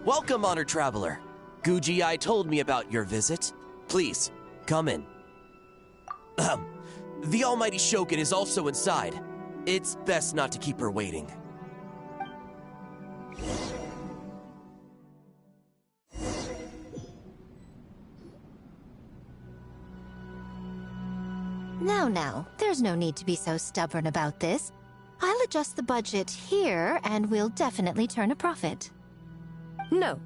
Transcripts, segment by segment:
Welcome, honored traveler. Guji-ai told me about your visit. Please, come in. The almighty Shogun is also inside. It's best not to keep her waiting. Now, there's no need to be so stubborn about this. I'll adjust the budget here, and we'll definitely turn a profit. No.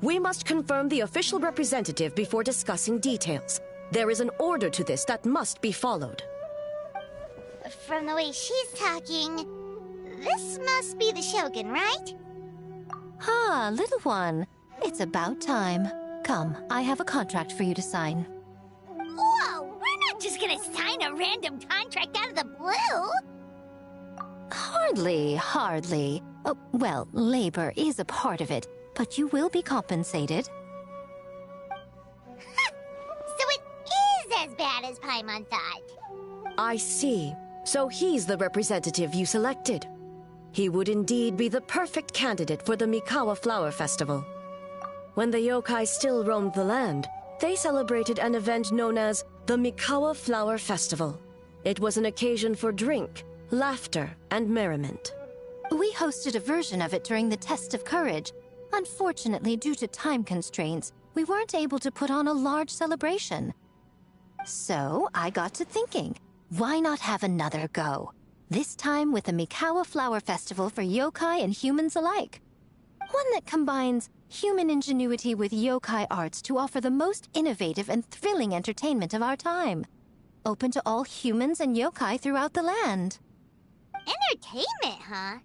We must confirm the official representative before discussing details. There is an order to this that must be followed. From the way she's talking, this must be the Shogun, right? Ah, little one. It's about time. Come, I have a contract for you to sign. Whoa! We're not just gonna sign a random contract out of the blue! Hardly. Oh, well, labor is a part of it, but you will be compensated. So it is as bad as Paimon thought. I see. So he's the representative you selected. He would indeed be the perfect candidate for the Mikawa Flower Festival. When the yokai still roamed the land, they celebrated an event known as the Mikawa Flower Festival. It was an occasion for drink, laughter, and merriment. We hosted a version of it during the Test of Courage. Unfortunately, due to time constraints, we weren't able to put on a large celebration. So, I got to thinking, why not have another go? This time with the Mikawa Flower Festival for yokai and humans alike. One that combines human ingenuity with yokai arts to offer the most innovative and thrilling entertainment of our time. Open to all humans and yokai throughout the land. Entertainment, huh?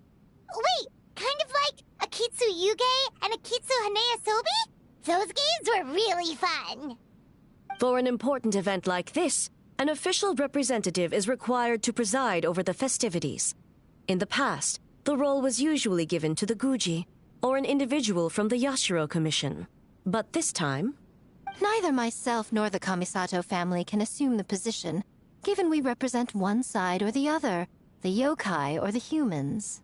Wait, kind of like Akitsu Yuge and Akitsu Hanea Sobi? Those games were really fun. For an important event like this, an official representative is required to preside over the festivities. In the past, the role was usually given to the Guji, or an individual from the Yashiro Commission. But this time... Neither myself nor the Kamisato family can assume the position, given we represent one side or the other, the yokai or the humans.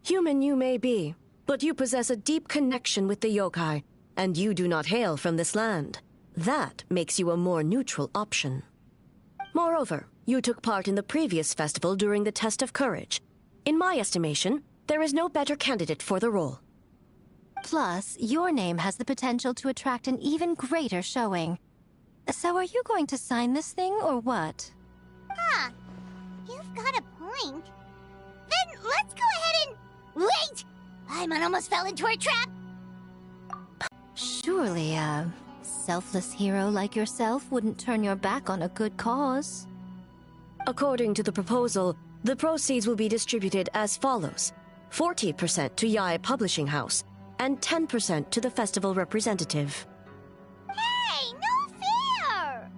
Human you may be, but you possess a deep connection with the yokai, and you do not hail from this land. That makes you a more neutral option. Moreover, you took part in the previous festival during the Test of Courage. In my estimation, there is no better candidate for the role. Plus, your name has the potential to attract an even greater showing. So are you going to sign this thing, or what? Huh. You've got a point. Then let's go ahead and... Wait! Paimon almost fell into our trap! Surely a selfless hero like yourself wouldn't turn your back on a good cause. According to the proposal, the proceeds will be distributed as follows. 40% to Yae Publishing House, and 10% to the festival representative. Hey, no fair!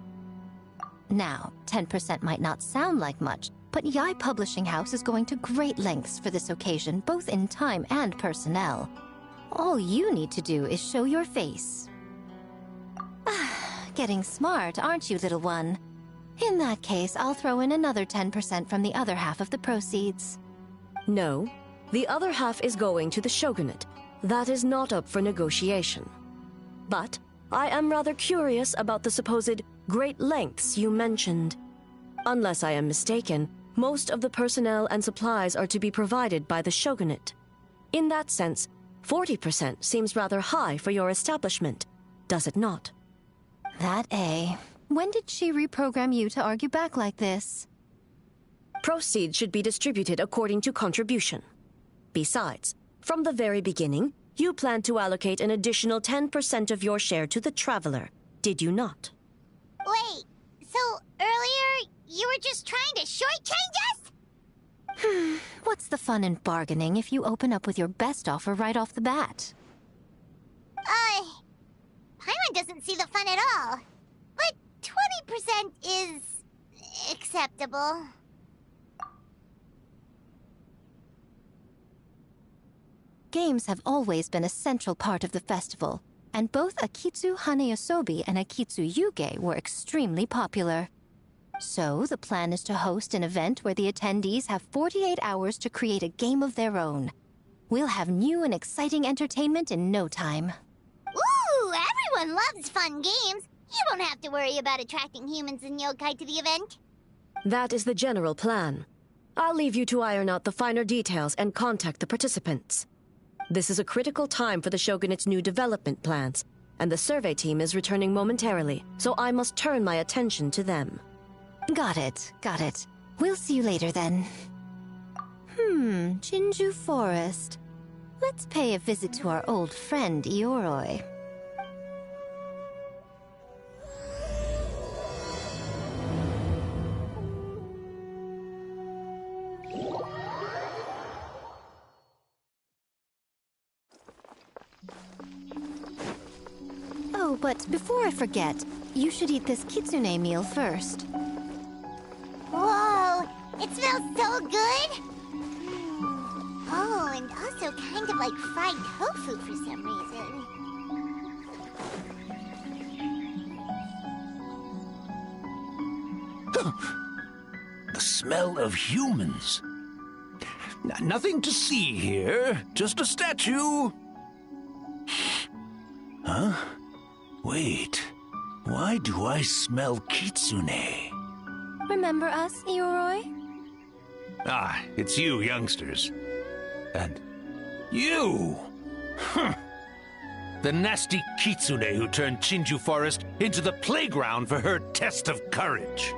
Now, 10% might not sound like much, but Yae Publishing House is going to great lengths for this occasion, both in time and personnel. All you need to do is show your face. Getting smart, aren't you, little one? In that case, I'll throw in another 10% from the other half of the proceeds. No, the other half is going to the shogunate. That is not up for negotiation. But I am rather curious about the supposed great lengths you mentioned. Unless I am mistaken, most of the personnel and supplies are to be provided by the shogunate. In that sense, 40% seems rather high for your establishment, does it not? That A. When did she reprogram you to argue back like this? Proceeds should be distributed according to contribution. Besides, from the very beginning, you planned to allocate an additional 10% of your share to the traveler, did you not? Wait, so earlier you were just trying to shortchange us? What's the fun in bargaining if you open up with your best offer right off the bat? Paimon doesn't see the fun at all. But 20% is... acceptable. Games have always been a central part of the festival, and both Akitsu Haneyosobi and Akitsu Yuge were extremely popular. So, the plan is to host an event where the attendees have 48 hours to create a game of their own. We'll have new and exciting entertainment in no time. Ooh, everyone loves fun games. You won't have to worry about attracting humans and yokai to the event. That is the general plan. I'll leave you to iron out the finer details and contact the participants. This is a critical time for the Shogunate's new development plans, and the survey team is returning momentarily, so I must turn my attention to them. Got it, got it. We'll see you later then. Jinju Forest. Let's pay a visit to our old friend, Ioroi. Oh, but before I forget, you should eat this kitsune meal first. Whoa, it smells so good! Oh, and also kind of like fried tofu for some reason. The smell of humans. Nothing to see here, just a statue. Huh? Wait, why do I smell kitsune? Remember us, Ioroi? Ah, it's you youngsters. And you! The nasty kitsune who turned Chinju Forest into the playground for her test of courage.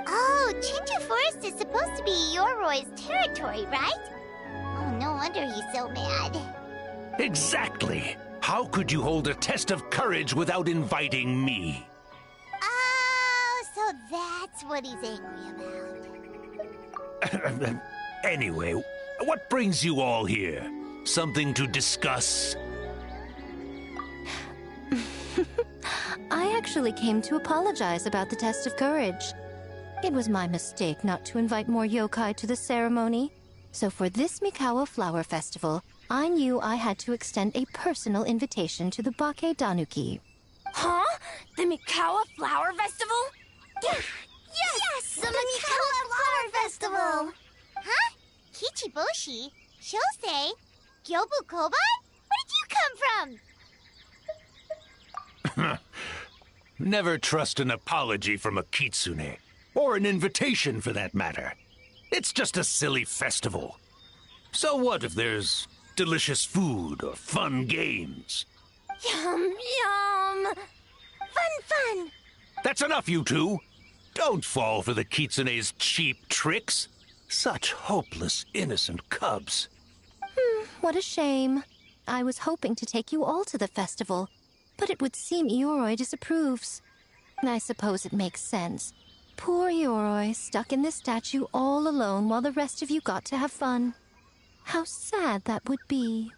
Oh, Chinju Forest is supposed to be Ioroi's territory, right? Oh, no wonder he's so mad. Exactly! How could you hold a test of courage without inviting me? Oh, so that's what he's angry about. Anyway, what brings you all here? Something to discuss? I actually came to apologize about the test of courage. It was my mistake not to invite more yokai to the ceremony. So for this Mikawa Flower Festival, I knew I had to extend a personal invitation to the Bake Danuki. Huh? The Mikawa Flower Festival? Yes! The Mikawa Flower Festival! Huh? Kichiboshi? Shosei? Gyobu Koban? Where did you come from? Never trust an apology from a kitsune. Or an invitation, for that matter. It's just a silly festival. So what if there's delicious food or fun games? Yum, yum! Fun! That's enough, you two! Don't fall for the kitsune's cheap tricks. Such hopeless, innocent cubs. What a shame. I was hoping to take you all to the festival, but it would seem Ioroi disapproves. I suppose it makes sense. Poor Ioroi, stuck in this statue all alone while the rest of you got to have fun. How sad that would be.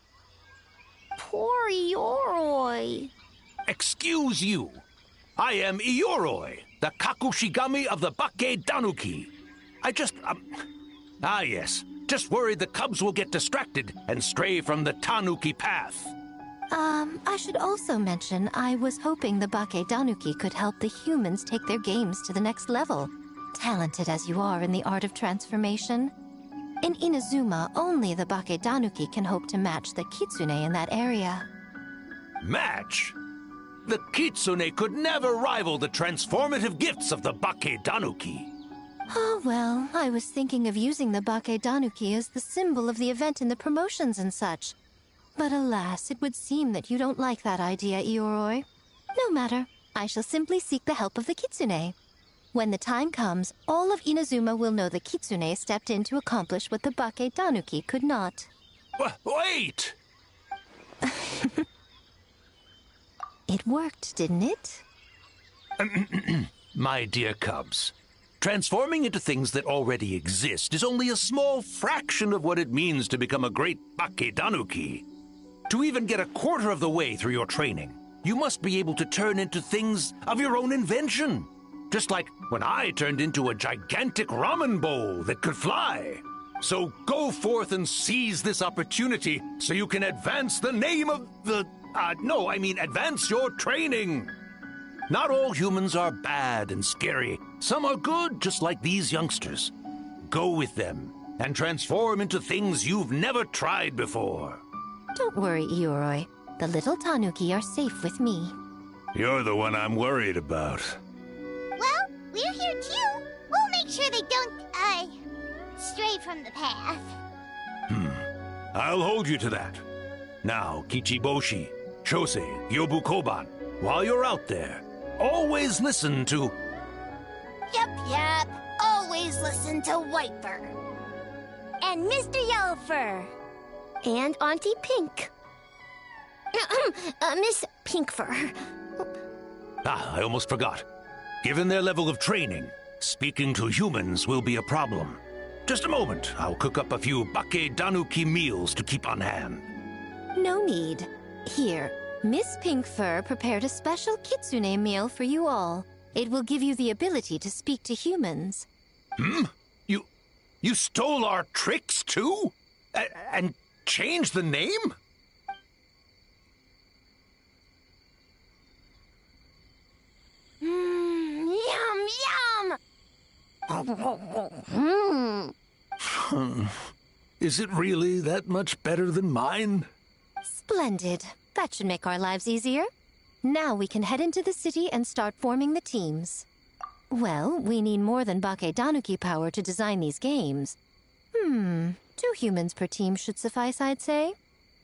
Poor Ioroi. Excuse you. I am Ioroi, the Kakushigami of the Bake Danuki. Yes. Just worried the cubs will get distracted and stray from the Tanuki path. I should also mention I was hoping the Bake Danuki could help the humans take their games to the next level, talented as you are in the art of transformation. In Inazuma, only the Bake Danuki can hope to match the kitsune in that area. Match? The kitsune could never rival the transformative gifts of the Bake Danuki. Oh, well, I was thinking of using the Bake Danuki as the symbol of the event in the promotions and such. But alas, it would seem that you don't like that idea, Ioroi. No matter. I shall simply seek the help of the kitsune. When the time comes, all of Inazuma will know the kitsune stepped in to accomplish what the Bake Danuki could not. Wait! It worked, didn't it? My dear cubs, transforming into things that already exist is only a small fraction of what it means to become a great Bake Danuki. To even get a quarter of the way through your training, you must be able to turn into things of your own invention. Just like when I turned into a gigantic ramen bowl that could fly. So go forth and seize this opportunity so you can advance the name of the... advance your training. Not all humans are bad and scary. Some are good, just like these youngsters. Go with them and transform into things you've never tried before. Don't worry, Ioroi. The little tanuki are safe with me. You're the one I'm worried about. Well, we're here too. We'll make sure they don't, stray from the path. I'll hold you to that. Now, Kichiboshi, Shosei, Yobu Koban, while you're out there, always listen to... Yep. Always listen to Whitefer. And Mr. Yellowfur. And Auntie Pink. Miss Pinkfur. I almost forgot. Given their level of training, speaking to humans will be a problem. Just a moment, I'll cook up a few Bake Danuki meals to keep on hand. No need. Here, Miss Pinkfur prepared a special kitsune meal for you all. It will give you the ability to speak to humans. You stole our tricks too? And changed the name? Yum! Is it really that much better than mine? Splendid. That should make our lives easier. Now we can head into the city and start forming the teams. Well, we need more than Bake Danuki power to design these games. 2 humans per team should suffice, I'd say.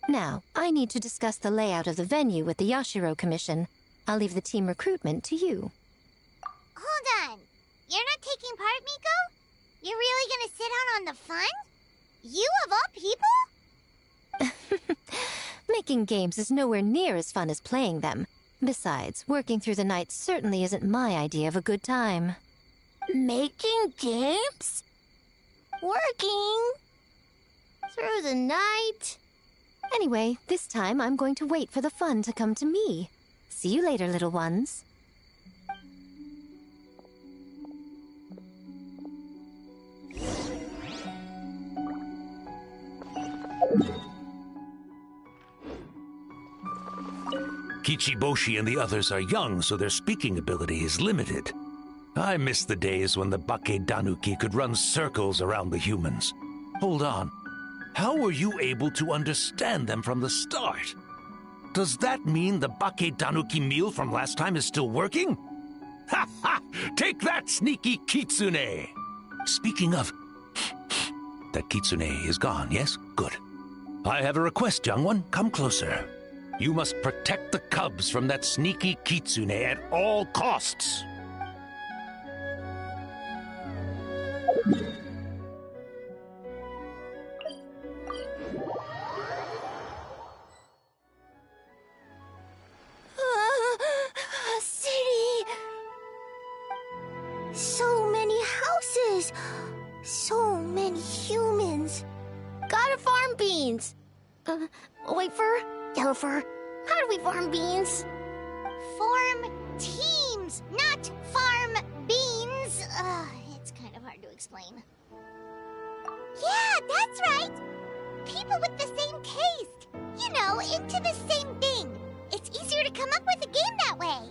Now, I need to discuss the layout of the venue with the Yashiro Commission. I'll leave the team recruitment to you. Hold on. You're not taking part, Miko? You're really gonna sit out on the fun? You of all people? Making games is nowhere near as fun as playing them. Besides, working through the night certainly isn't my idea of a good time. Making games? Working? Through the night? Anyway, this time I'm going to wait for the fun to come to me. See you later, little ones. Kichiboshi and the others are young, so their speaking ability is limited. I miss the days when the Bake Danuki could run circles around the humans. Hold on. How were you able to understand them from the start? Does that mean the Bake Danuki meal from last time is still working? Ha ha! Take that, sneaky kitsune! Speaking of... that kitsune is gone, yes? Good. I have a request, young one. Come closer. You must protect the cubs from that sneaky kitsune at all costs. City! So many houses! So many humans! Gotta farm beans! Whitefer? Yellowfur? How do we farm beans? Form teams, not farm beans. It's kind of hard to explain. Yeah, that's right. People with the same taste. You know, into the same thing. It's easier to come up with a game that way.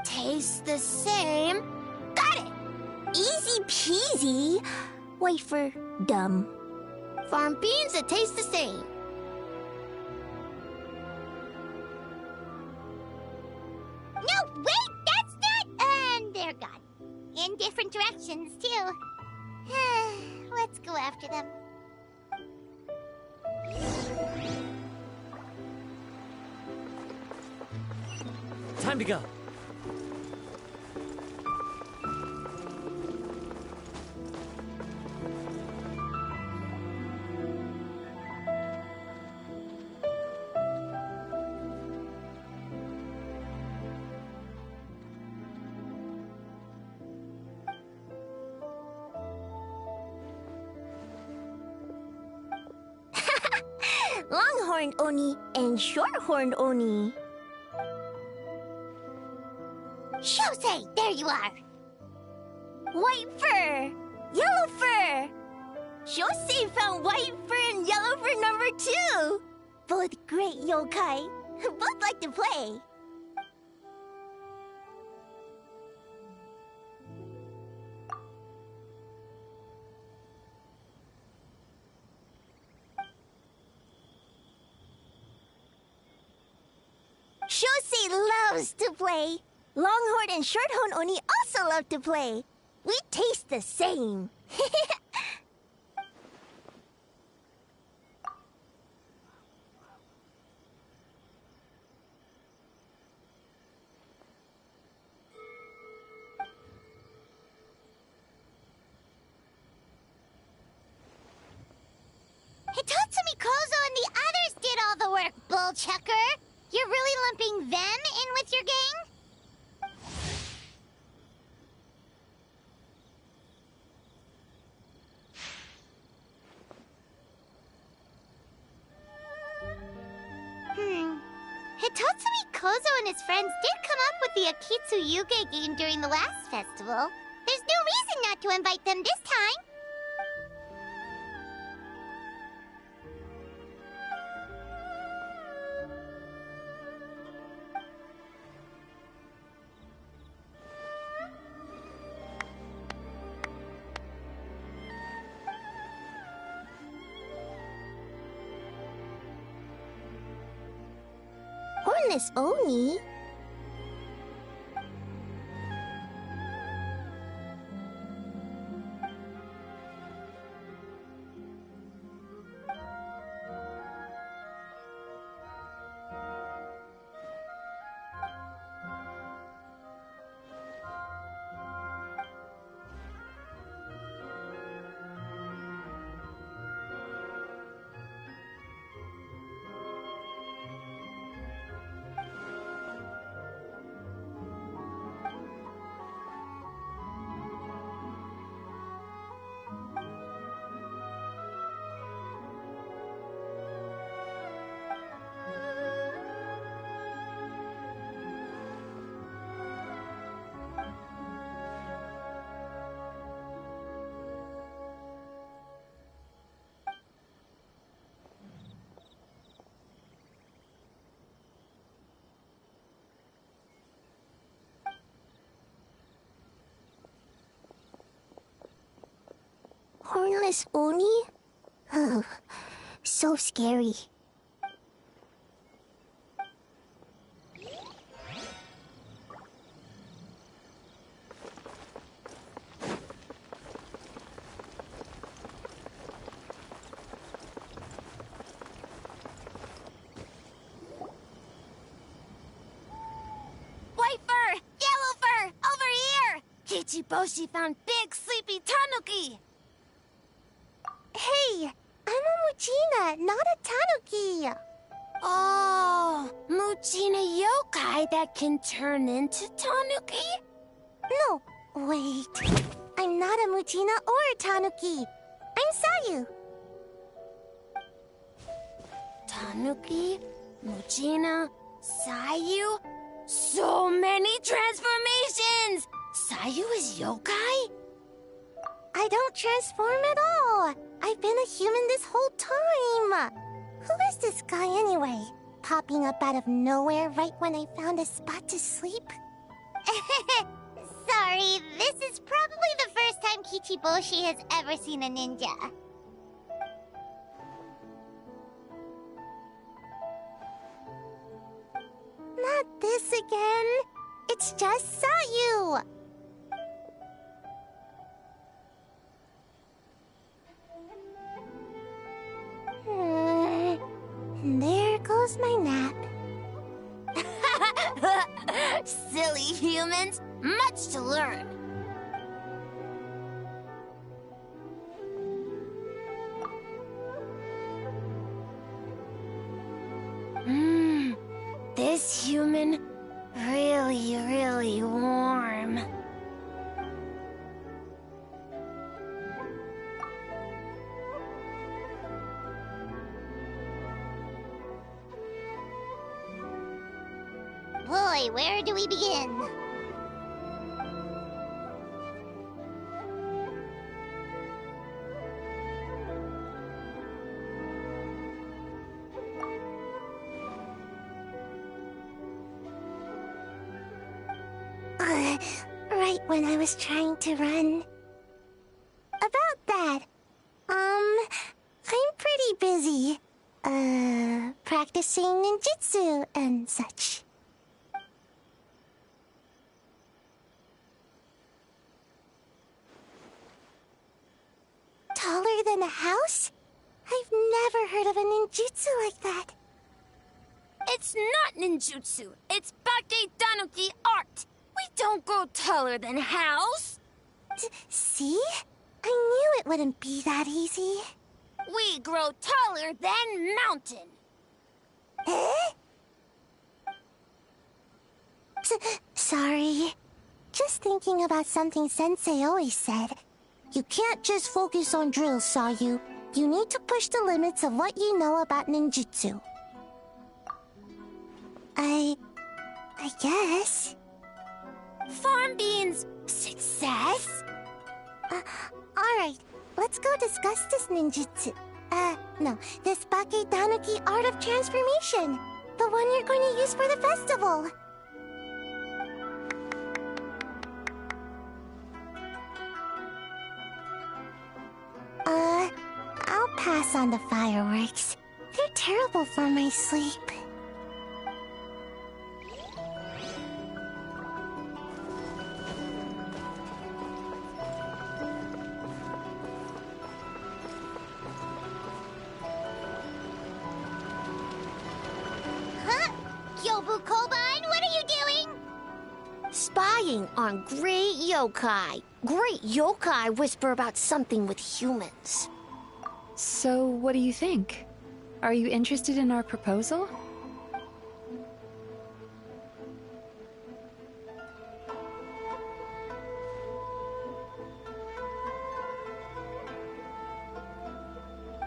Taste the same? Got it! Easy peasy. Whitefer, dumb. Farm beans that taste the same. No, wait, that's not... And they're gone. In different directions, too. Let's go after them. Time to go. Longhorned Oni and Shorthorned Oni. Shosei, there you are. White fur! Yellow fur! Shosei found white fur and yellow fur number 2! Both great yokai. Both like to play. Shosei loves to play. Longhorn and Shorthorn Oni also love to play. We taste the same. Hitatsumi Kozo and the others did all the work, Bullchucker. You're really lumping them in with your gang? Hitatsumi Kozo and his friends did come up with the Akitsu Yuge game during the last festival. There's no reason not to invite them this time. Hornless Oni? Hornless Oni? Oh, so scary. White fur! Yellow fur! Over here! Kichiboshi found big sleepy tanuki! Hey, I'm a Muchina, not a Tanuki. Oh, Muchina yokai that can turn into tanuki? No, wait. I'm not a Muchina or a Tanuki. I'm Sayu. Tanuki, Muchina, Sayu. So many transformations! Sayu is yokai? I don't transform at all. I've been a human this whole time. Who is this guy anyway? Popping up out of nowhere right when I found a spot to sleep? Sorry, this is probably the first time Kichiboshi has ever seen a ninja. Not this again. It's just Sayu. There goes my nap. Silly humans, much to learn. This human really warm. Boy, where do we begin? Right when I was trying to run. About that, I'm pretty busy. Practicing ninjutsu and such. in a house? I've never heard of a ninjutsu like that. It's not ninjutsu. It's Baketanuki art. We don't grow taller than house. See? I knew it wouldn't be that easy. We grow taller than mountain. Eh? Sorry. Just thinking about something Sensei always said. You can't just focus on drills, Sayu. You need to push the limits of what you know about ninjutsu. I guess. Farm Bean's success? Alright. Let's go discuss this ninjutsu. No. This Baketanuki art of transformation. The one you're going to use for the festival. I'll pass on the fireworks. They're terrible for my sleep. Huh? Yobu Koban, what are you doing? Spying on great yokai. Great yokai whisper about something with humans. So, what do you think? Are you interested in our proposal?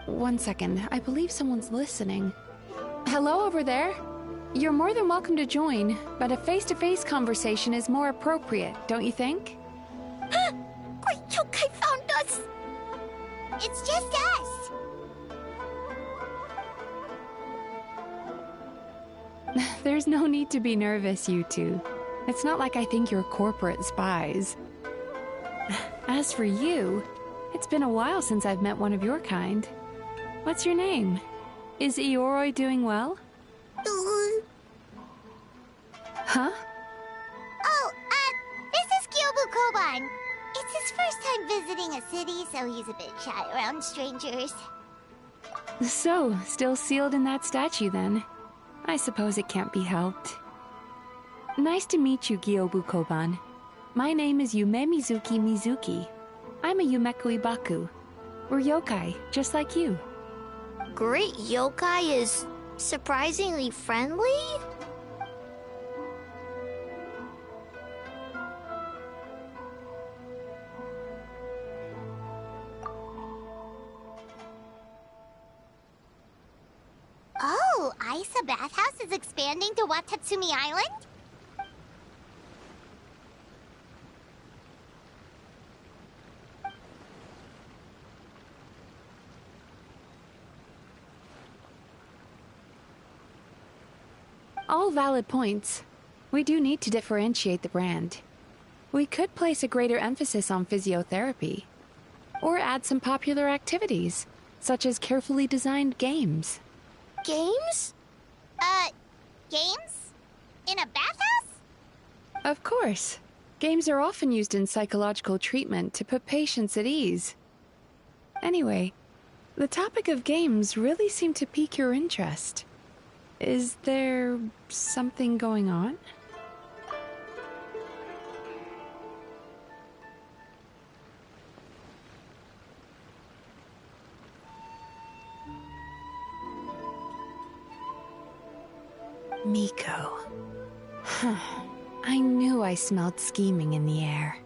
One second, I believe someone's listening. Hello over there? You're more than welcome to join, but a face-to-face conversation is more appropriate, don't you think? Great yokai found us! It's just us! There's no need to be nervous, you two. It's not like I think you're corporate spies. As for you, it's been a while since I've met one of your kind. What's your name? Is Ioroi doing well? Huh? Oh, this is Kyobu Koban. It's his first time visiting a city, so he's a bit shy around strangers. So, still sealed in that statue then. I suppose it can't be helped. Nice to meet you, Gyobu Koban. My name is Yume Mizuki Mizuki. I'm a Yumeku Ibaku. We're yokai, just like you. Great yokai is surprisingly friendly? Oh, Aisa Bathhouse is expanding to Watatsumi Island? All valid points. We do need to differentiate the brand. We could place a greater emphasis on physiotherapy, or add some popular activities, such as carefully designed games. Games? Games? In a bathhouse? Of course. Games are often used in psychological treatment to put patients at ease. Anyway, the topic of games really seemed to pique your interest. Is there something going on? Miko. I knew I smelled scheming in the air.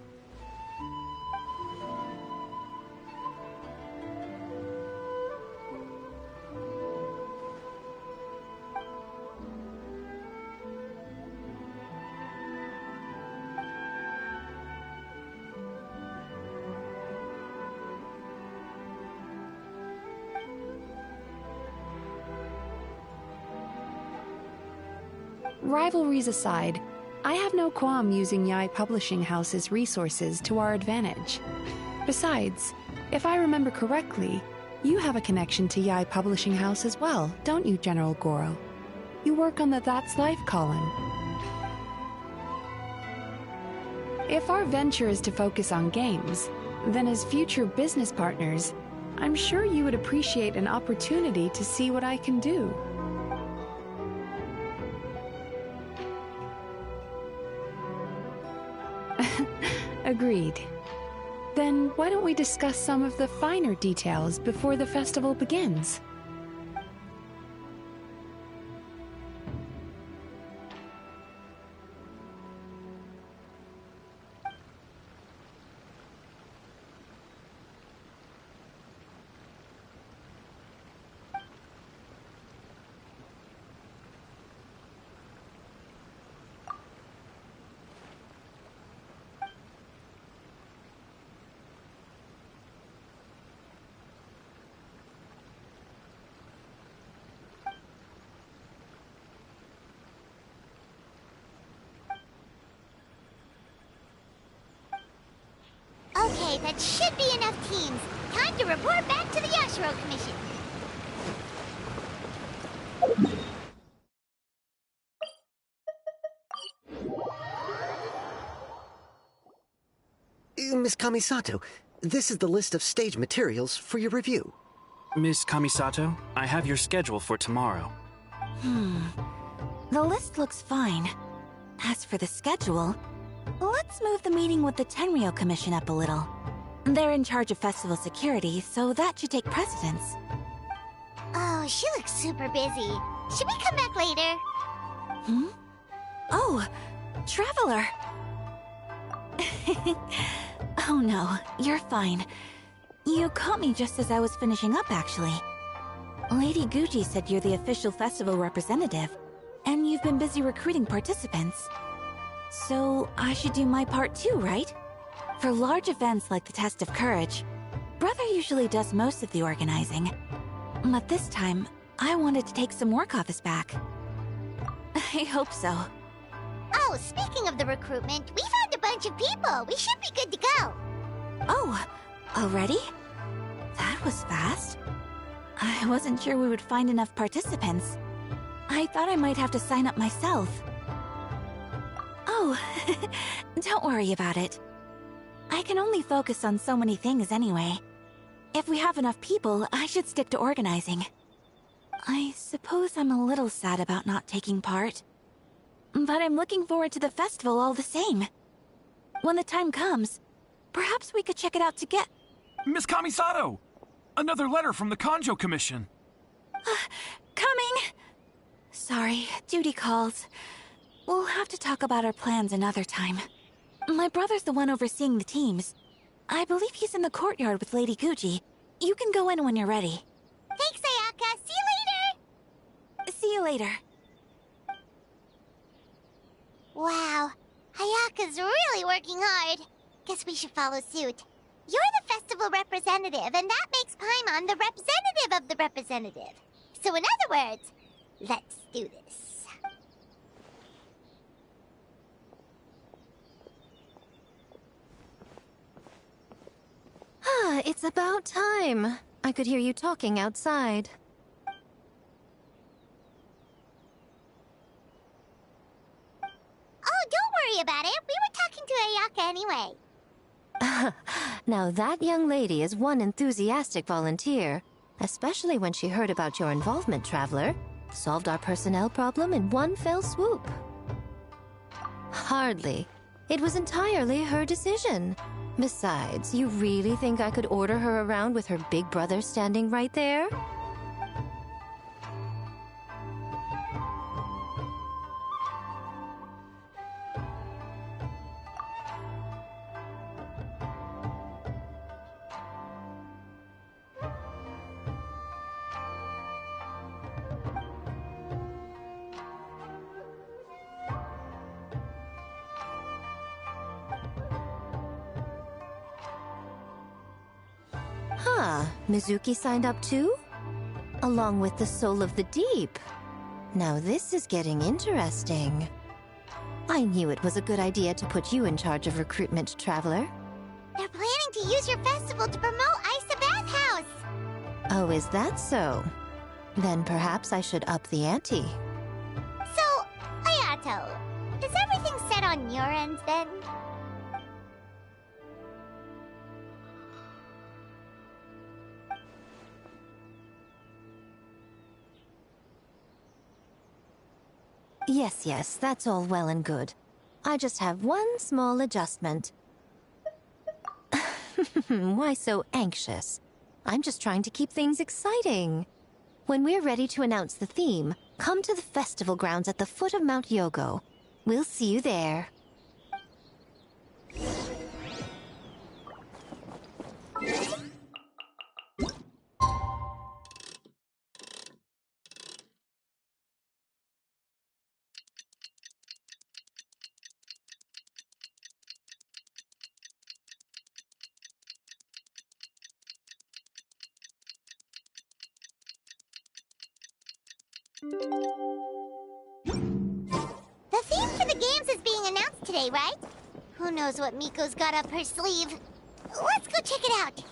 Rivalries aside, I have no qualm using Yae Publishing House's resources to our advantage. Besides, if I remember correctly, you have a connection to Yae Publishing House as well, don't you, General Goro? You work on the That's Life column. If our venture is to focus on games, then as future business partners, I'm sure you would appreciate an opportunity to see what I can do. Agreed. Then why don't we discuss some of the finer details before the festival begins? Okay, that should be enough teams. Time to report back to the Yashiro Commission. Miss Kamisato, this is the list of stage materials for your review. Miss Kamisato, I have your schedule for tomorrow. The list looks fine. As for the schedule, let's move the meeting with the Tenryou Commission up a little. They're in charge of festival security, so that should take precedence. Oh, she looks super busy. Should we come back later? Oh, Traveler! Oh no, you're fine. You caught me just as I was finishing up, actually. Lady Guji said you're the official festival representative, and you've been busy recruiting participants. So, I should do my part too, right? For large events like the Test of Courage, Brother usually does most of the organizing. But this time, I wanted to take some work off his back. I hope so. Oh, speaking of the recruitment, we found a bunch of people. We should be good to go. Oh, already? That was fast. I wasn't sure we would find enough participants. I thought I might have to sign up myself. Oh, don't worry about it. I can only focus on so many things anyway. If we have enough people, I should stick to organizing. I suppose I'm a little sad about not taking part. But I'm looking forward to the festival all the same. When the time comes, perhaps we could check it out together. Miss Kamisato! Another letter from the Kanjo Commission. Coming! Sorry, duty calls. We'll have to talk about our plans another time. My brother's the one overseeing the teams. I believe he's in the courtyard with Lady Guji. You can go in when you're ready. Thanks, Ayaka. See you later! See you later. Wow, Ayaka's really working hard. Guess we should follow suit. You're the festival representative, and that makes Paimon the representative of the representative. So in other words, let's do this. It's about time. I could hear you talking outside. Oh, don't worry about it. We were talking to Ayaka anyway. Now that young lady is one enthusiastic volunteer, especially when she heard about your involvement, Traveler. Solved our personnel problem in one fell swoop. Hardly. It was entirely her decision. Besides, you really think I could order her around with her big brother standing right there? Mizuki signed up too? Along with the Soul of the Deep. Now this is getting interesting. I knew it was a good idea to put you in charge of recruitment, Traveler. They're planning to use your festival to promote Isa Bathhouse. Oh, is that so? Then perhaps I should up the ante. So, Ayato, is everything set on your end then? Yes, that's all well and good. I just have one small adjustment. Why so anxious? I'm just trying to keep things exciting. When we're ready to announce the theme, come to the festival grounds at the foot of Mount Yogo. We'll see you there. The theme for the games is being announced today, right? Who knows what Miko's got up her sleeve? Let's go check it out.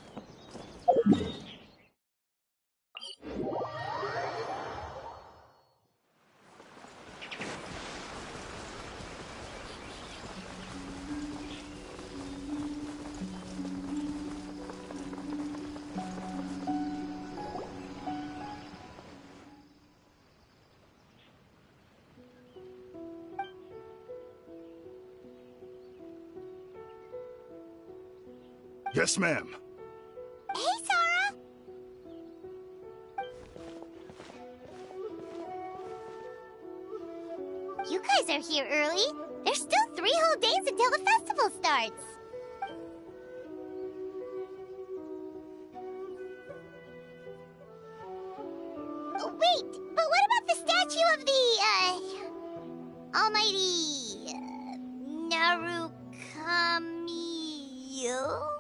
Yes, ma'am. Hey, Sora! You guys are here early. There's still 3 whole days until the festival starts. Oh, wait, but what about the statue of the, almighty, Narukami-yogo?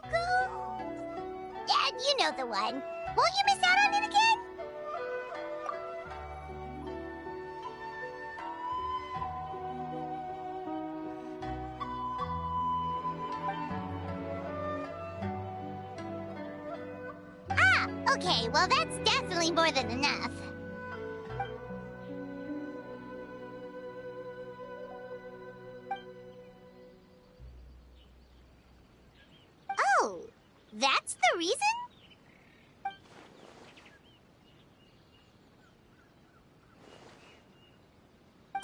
Yeah, you know the one. Won't you miss out on it again? Ah, okay, well that's definitely more than enough. Oh, that's the reason?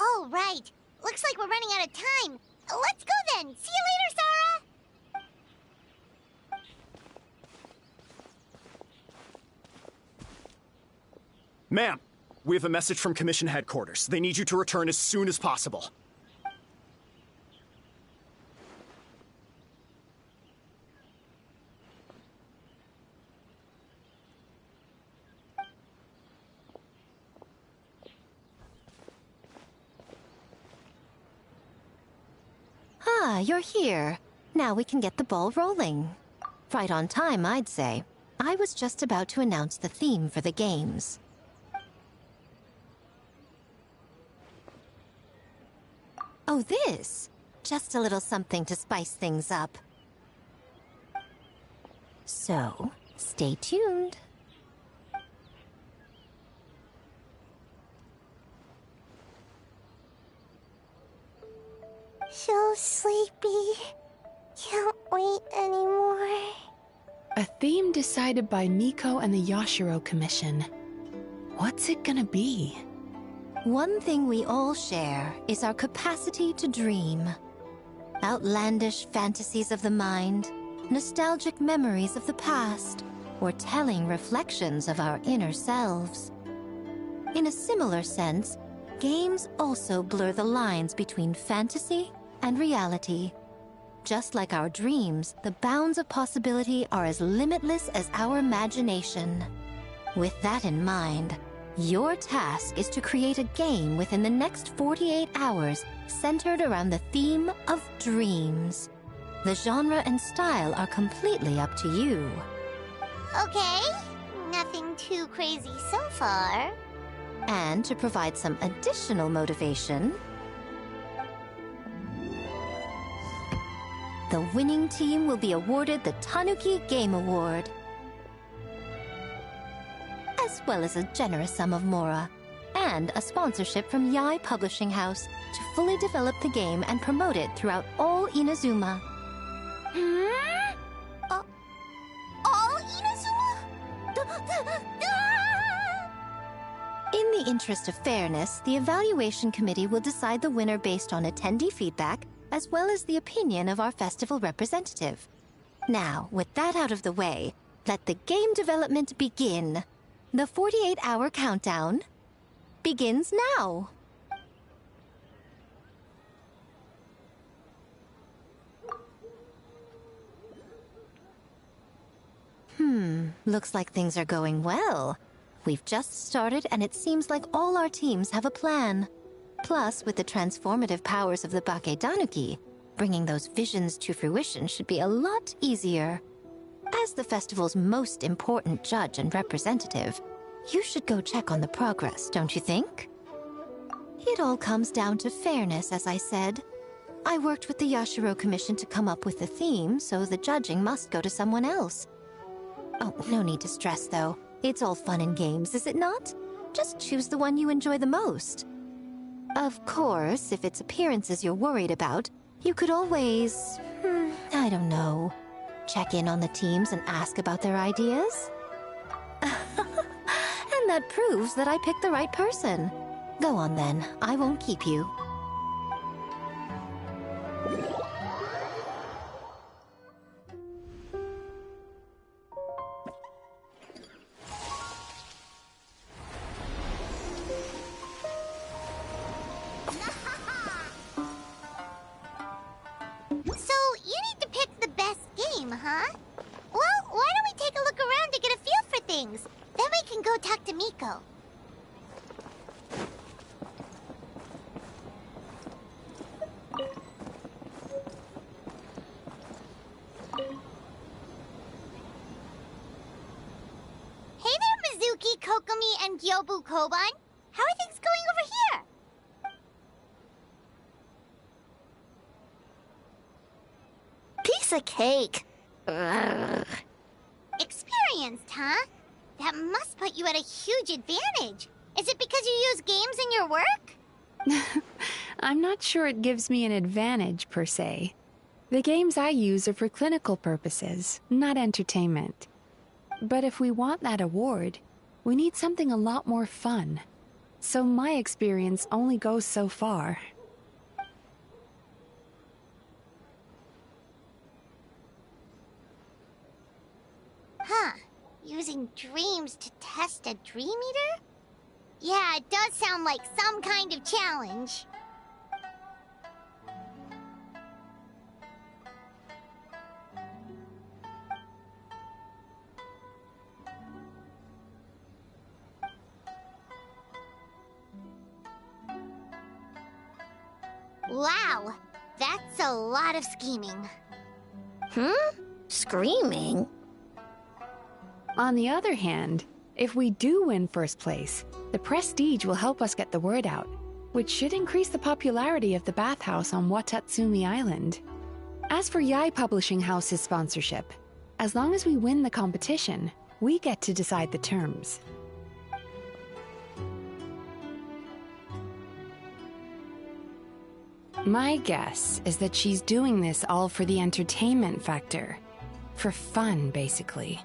Oh, right. Looks like we're running out of time. Let's go then. See you later, Sora! Ma'am, we have a message from Commission Headquarters. They need you to return as soon as possible. Ah, you're here. Now we can get the ball rolling. Right on time, I'd say. I was just about to announce the theme for the games. Oh, this? Just a little something to spice things up. So, stay tuned. So sleepy. Can't wait anymore. A theme decided by Miko and the Yashiro Commission. What's it gonna be? One thing we all share is our capacity to dream. Outlandish fantasies of the mind, nostalgic memories of the past, or telling reflections of our inner selves. In a similar sense, games also blur the lines between fantasy and reality. Just like our dreams, the bounds of possibility are as limitless as our imagination. With that in mind, your task is to create a game within the next 48 hours centered around the theme of dreams. The genre and style are completely up to you. Okay, nothing too crazy so far. And to provide some additional motivation, the winning team will be awarded the Tanuki Game Award, as well as a generous sum of mora, and a sponsorship from Yai Publishing House to fully develop the game and promote it throughout all Inazuma. All Inazuma? In the interest of fairness, the evaluation committee will decide the winner based on attendee feedback, as well as the opinion of our festival representative. Now, with that out of the way, let the game development begin. The 48-hour countdown begins now. Looks like things are going well. We've just started, and it seems like all our teams have a plan. Plus, with the transformative powers of the Bakedanuki, bringing those visions to fruition should be a lot easier. As the festival's most important judge and representative, you should go check on the progress, don't you think? It all comes down to fairness, as I said. I worked with the Yashiro Commission to come up with the theme, so the judging must go to someone else. Oh, no need to stress, though. It's all fun and games, is it not? Just choose the one you enjoy the most. Of course, if it's appearances you're worried about, you could always, I don't know, check in on the teams and ask about their ideas. And that proves that I picked the right person. Go on then, I won't keep you. So, you need to pick the best game, huh? Well, why don't we take a look around to get a feel for things? Then we can go talk to Miko. Hey there, Mizuki, Kokomi, and Gyobu Koban. How are things going over here? Piece of cake. Ugh. Experienced, huh? That must put you at a huge advantage. Is it because you use games in your work? I'm not sure it gives me an advantage, per se. The games I use are for clinical purposes, not entertainment. But if we want that award, we need something a lot more fun. So my experience only goes so far. Huh. Using dreams to test a dream eater? Yeah, it does sound like some kind of challenge. Wow, that's a lot of scheming. Screaming? On the other hand, if we do win first place, the prestige will help us get the word out, which should increase the popularity of the bathhouse on Watatsumi Island. As for Yai Publishing House's sponsorship, as long as we win the competition, we get to decide the terms. My guess is that she's doing this all for the entertainment factor. For fun, basically.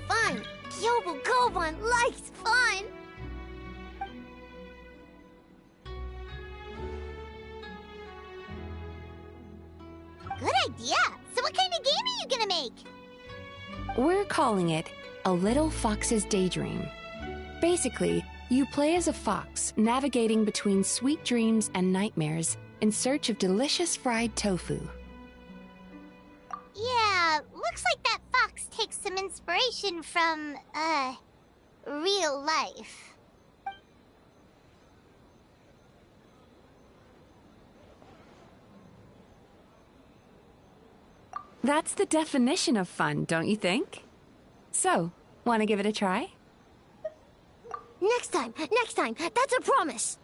Fun. Gyobu Koban likes fun. Good idea. So what kind of game are you gonna make? We're calling it A Little Fox's Daydream. Basically, you play as a fox, navigating between sweet dreams and nightmares in search of delicious fried tofu. Yeah, looks like that fox takes some inspiration from, real life. That's the definition of fun, don't you think? So, want to give it a try? Next time. That's a promise.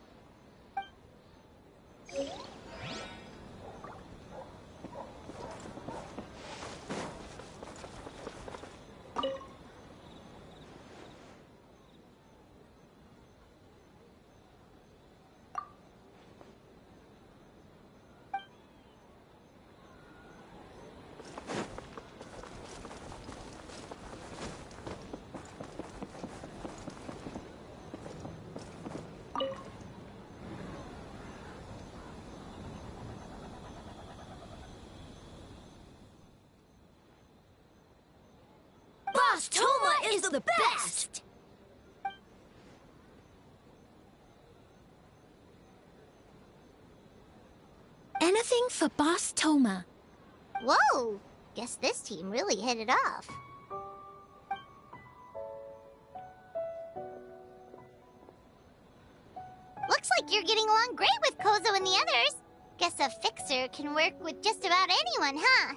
Boss Toma is the best! Anything for Boss Toma. Whoa! Guess this team really hit it off. Looks like you're getting along great with Kozo and the others. Guess a fixer can work with just about anyone, huh?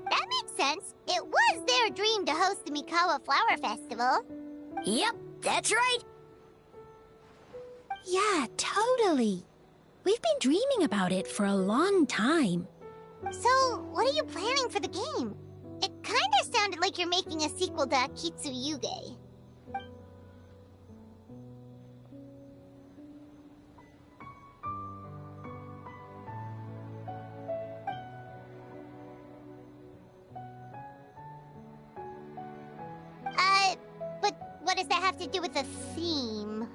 That makes sense. It was their dream to host the Mikawa Flower Festival. Yep, that's right. Yeah, totally. We've been dreaming about it for a long time. So, what are you planning for the game? It kinda sounded like you're making a sequel to Kitsuyuge. But what does that have to do with the theme?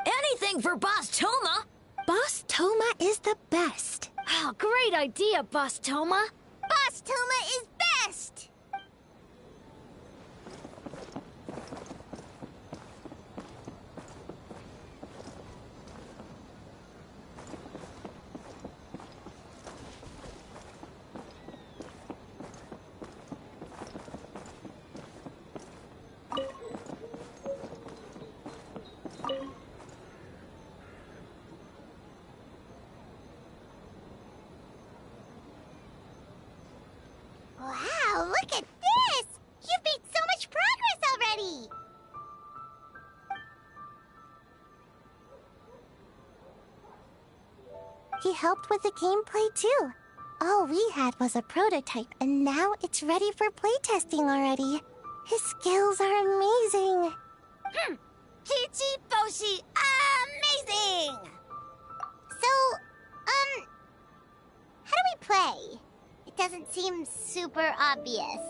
Anything for Boss Toma! Boss Toma is the best. Oh, great idea, Boss Toma! Boss Toma is best! Wow, look at this! You've made so much progress already! He helped with the gameplay too. All we had was a prototype, and now it's ready for playtesting already. His skills are amazing. Chichi Boshi, amazing! So, how do we play? It doesn't seem super obvious.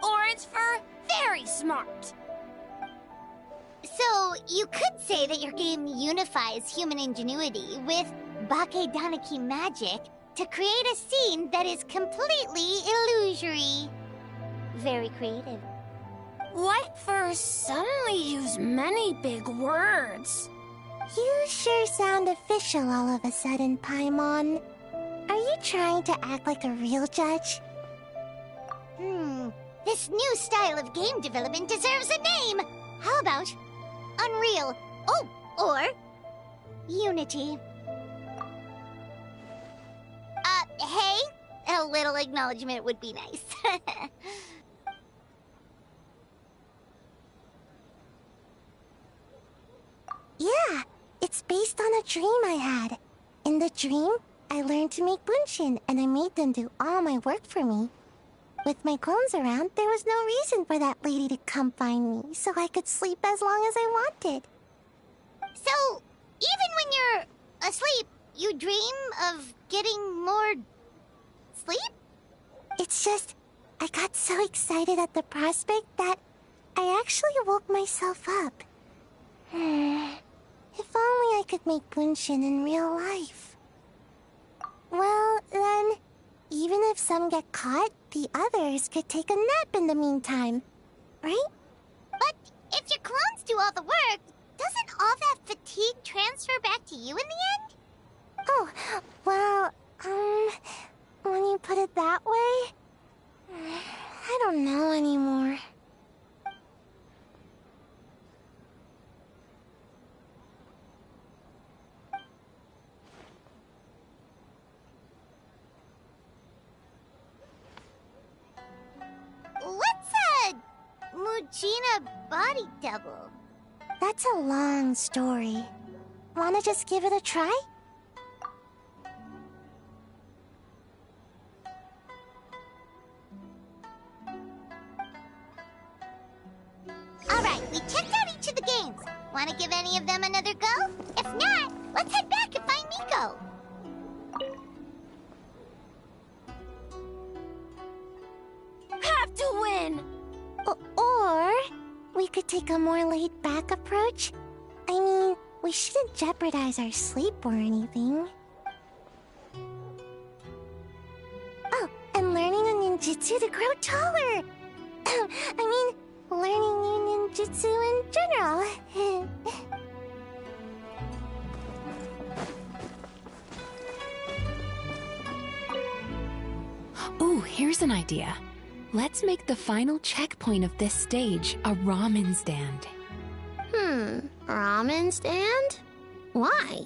Orange fur, very smart. So, you could say that your game unifies human ingenuity with Bakedaniki magic to create a scene that is completely illusory. Very creative. White furs suddenly use many big words. You sure sound official all of a sudden, Paimon. Are you trying to act like a real judge? This new style of game development deserves a name! How about Unreal? Oh, or Unity. Hey? A little acknowledgement would be nice. Yeah, it's based on a dream I had. In the dream, I learned to make bunshin, and I made them do all my work for me. With my clones around, there was no reason for that lady to come find me, so I could sleep as long as I wanted. So, even when you're asleep, you dream of getting more sleep? It's just, I got so excited at the prospect that I actually woke myself up. If only I could make bunshin in real life. Well, then, even if some get caught, the others could take a nap in the meantime, right? But if your clones do all the work, to you in the end? Oh, well, when you put it that way, I don't know anymore. What's a Mujina body double? That's a long story. Wanna just give it a try? Alright, we checked out each of the games. Wanna give any of them another go? If not, let's head back and find Miko. Have to win! Or we could take a more laid-back approach. I mean, we shouldn't jeopardize our sleep or anything. Oh, and learning a ninjutsu to grow taller! I mean, learning new ninjutsu in general. Ooh, here's an idea. Let's make the final checkpoint of this stage a ramen stand. Ramen stand? Why?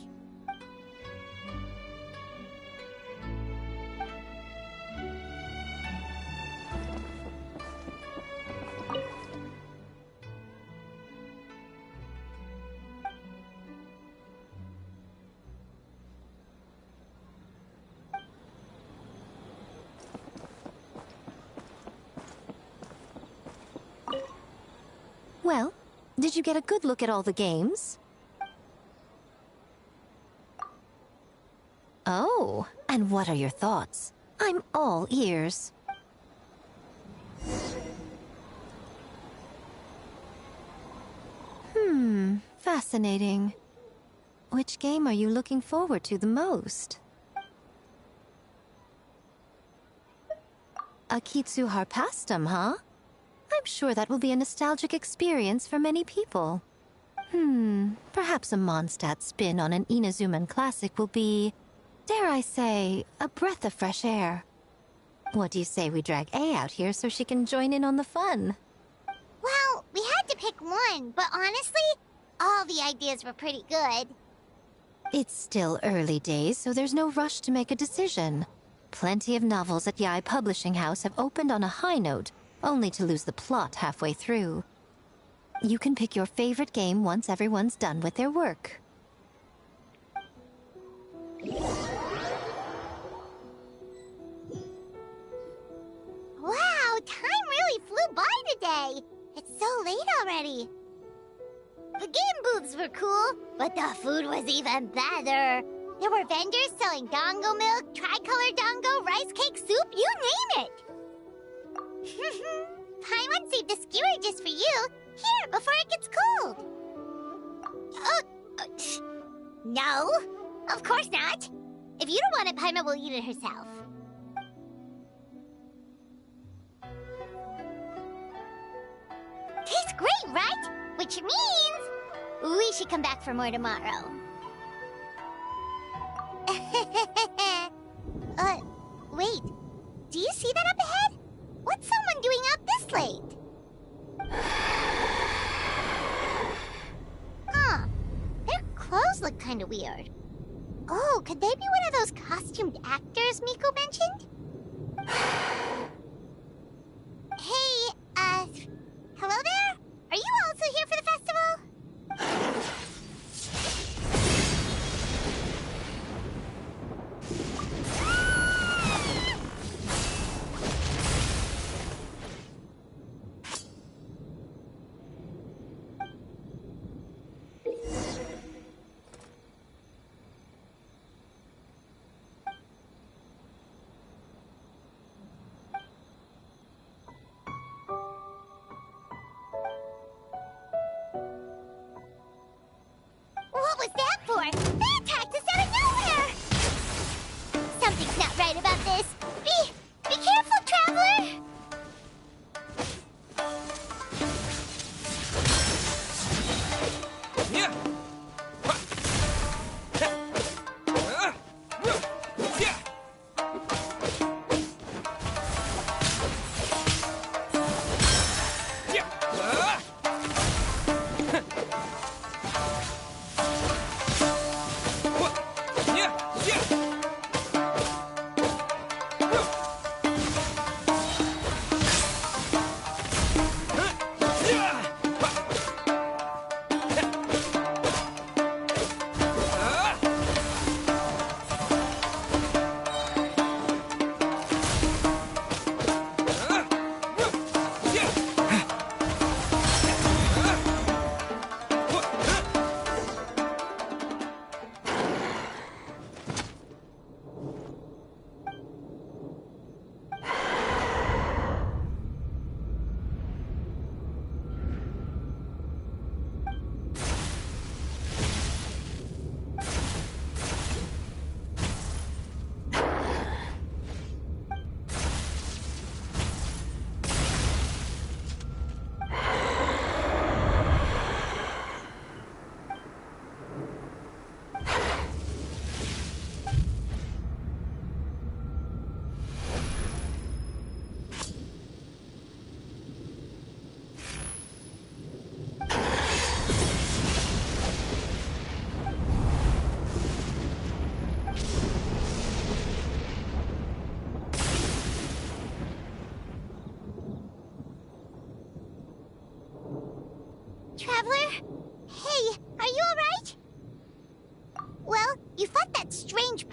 Well, did you get a good look at all the games? Oh, and what are your thoughts? I'm all ears. Fascinating. Which game are you looking forward to the most? Akitsu Harpastum, huh? I'm sure that will be a nostalgic experience for many people. Perhaps a Mondstadt spin on an Inazuman classic will be, dare I say, a breath of fresh air. What do you say we drag A out here so she can join in on the fun? Well, we had to pick one, but honestly, all the ideas were pretty good. It's still early days, so there's no rush to make a decision. Plenty of novels at Yae Publishing House have opened on a high note, only to lose the plot halfway through. You can pick your favorite game once everyone's done with their work. Wow, time really flew by today. It's so late already. The game booths were cool, but the food was even better. There were vendors selling dango milk, tricolor dango, rice cake soup, you name it. Paimon saved a skewer just for you. Here, before it gets cold. No, of course not. If you don't want it, Paimon will eat it herself. Tastes great, right? Which means we should come back for more tomorrow. Wait. Do you see that up ahead? What's someone doing out this late? Huh. Their clothes look kind of weird. Oh, could they be one of those costumed actors Miko mentioned? Hey, hello there? Are you also here for the festival? What was that for? They attacked us out of nowhere! Something's not right about this. Be careful, traveler! Yeah.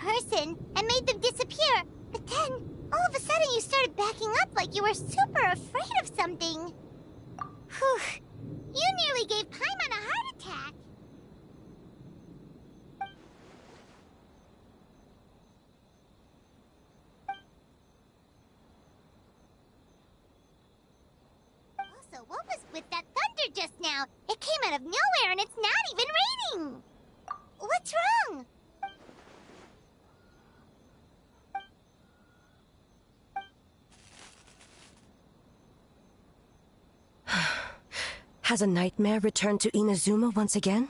person and made them disappear. But then, all of a sudden you started backing up like you were super afraid of something. Whew. You nearly gave Paimon a heart attack. Also, what was with that thunder just now? It came out of nowhere and it's not even raining. What's wrong? Has a nightmare returned to Inazuma once again?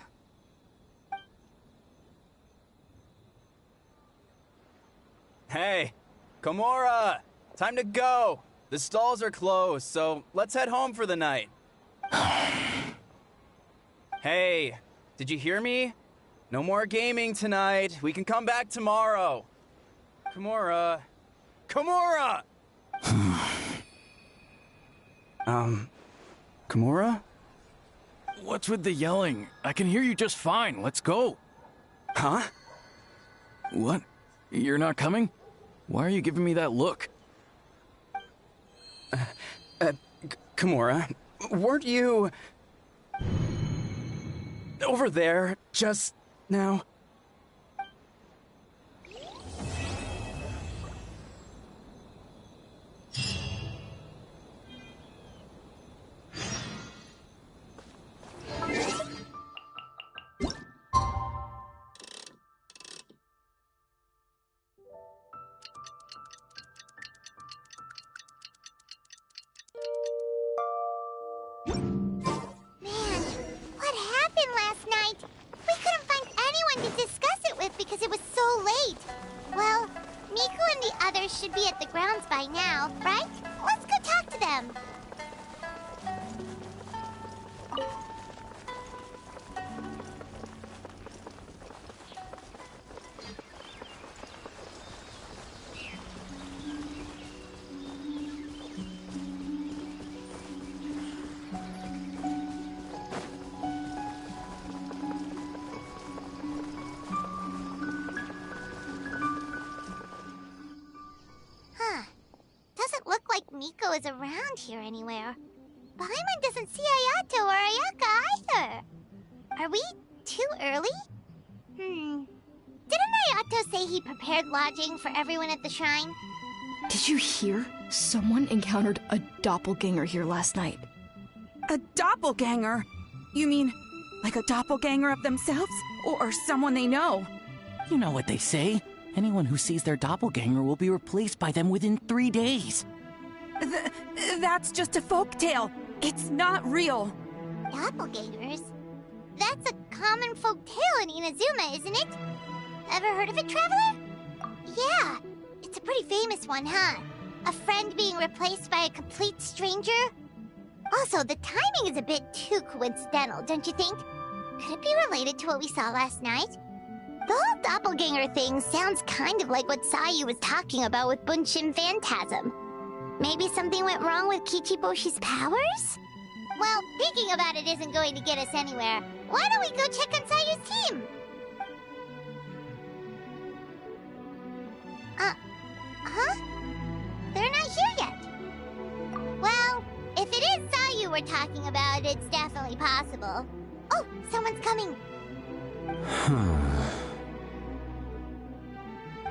Hey, Komura! Time to go! The stalls are closed, so let's head home for the night. Hey, did you hear me? No more gaming tonight. We can come back tomorrow. Komura. Komura! Komura? What's with the yelling? I can hear you just fine. Let's go. Huh? What? You're not coming? Why are you giving me that look? Komura, weren't you... over there just now? Should be at the grounds by now, right? Let's go talk to them. Miko is around here anywhere. Paimon doesn't see Ayato or Ayaka either. Are we too early? Didn't Ayato say he prepared lodging for everyone at the shrine? Did you hear? Someone encountered a doppelganger here last night. A doppelganger? You mean, like a doppelganger of themselves? Or someone they know? You know what they say. Anyone who sees their doppelganger will be replaced by them within 3 days. That's just a folktale. It's not real. Doppelgangers? That's a common folk tale in Inazuma, isn't it? Ever heard of it, Traveler? Yeah, it's a pretty famous one, huh? A friend being replaced by a complete stranger? Also, the timing is a bit too coincidental, don't you think? Could it be related to what we saw last night? The whole doppelganger thing sounds kind of like what Sayu was talking about with Bunshin Phantasm. Maybe something went wrong with Kichiboshi's powers? Well, thinking about it isn't going to get us anywhere. Why don't we go check on Sayu's team? Huh? They're not here yet. Well, if it is Sayu we're talking about, it's definitely possible. Oh, someone's coming.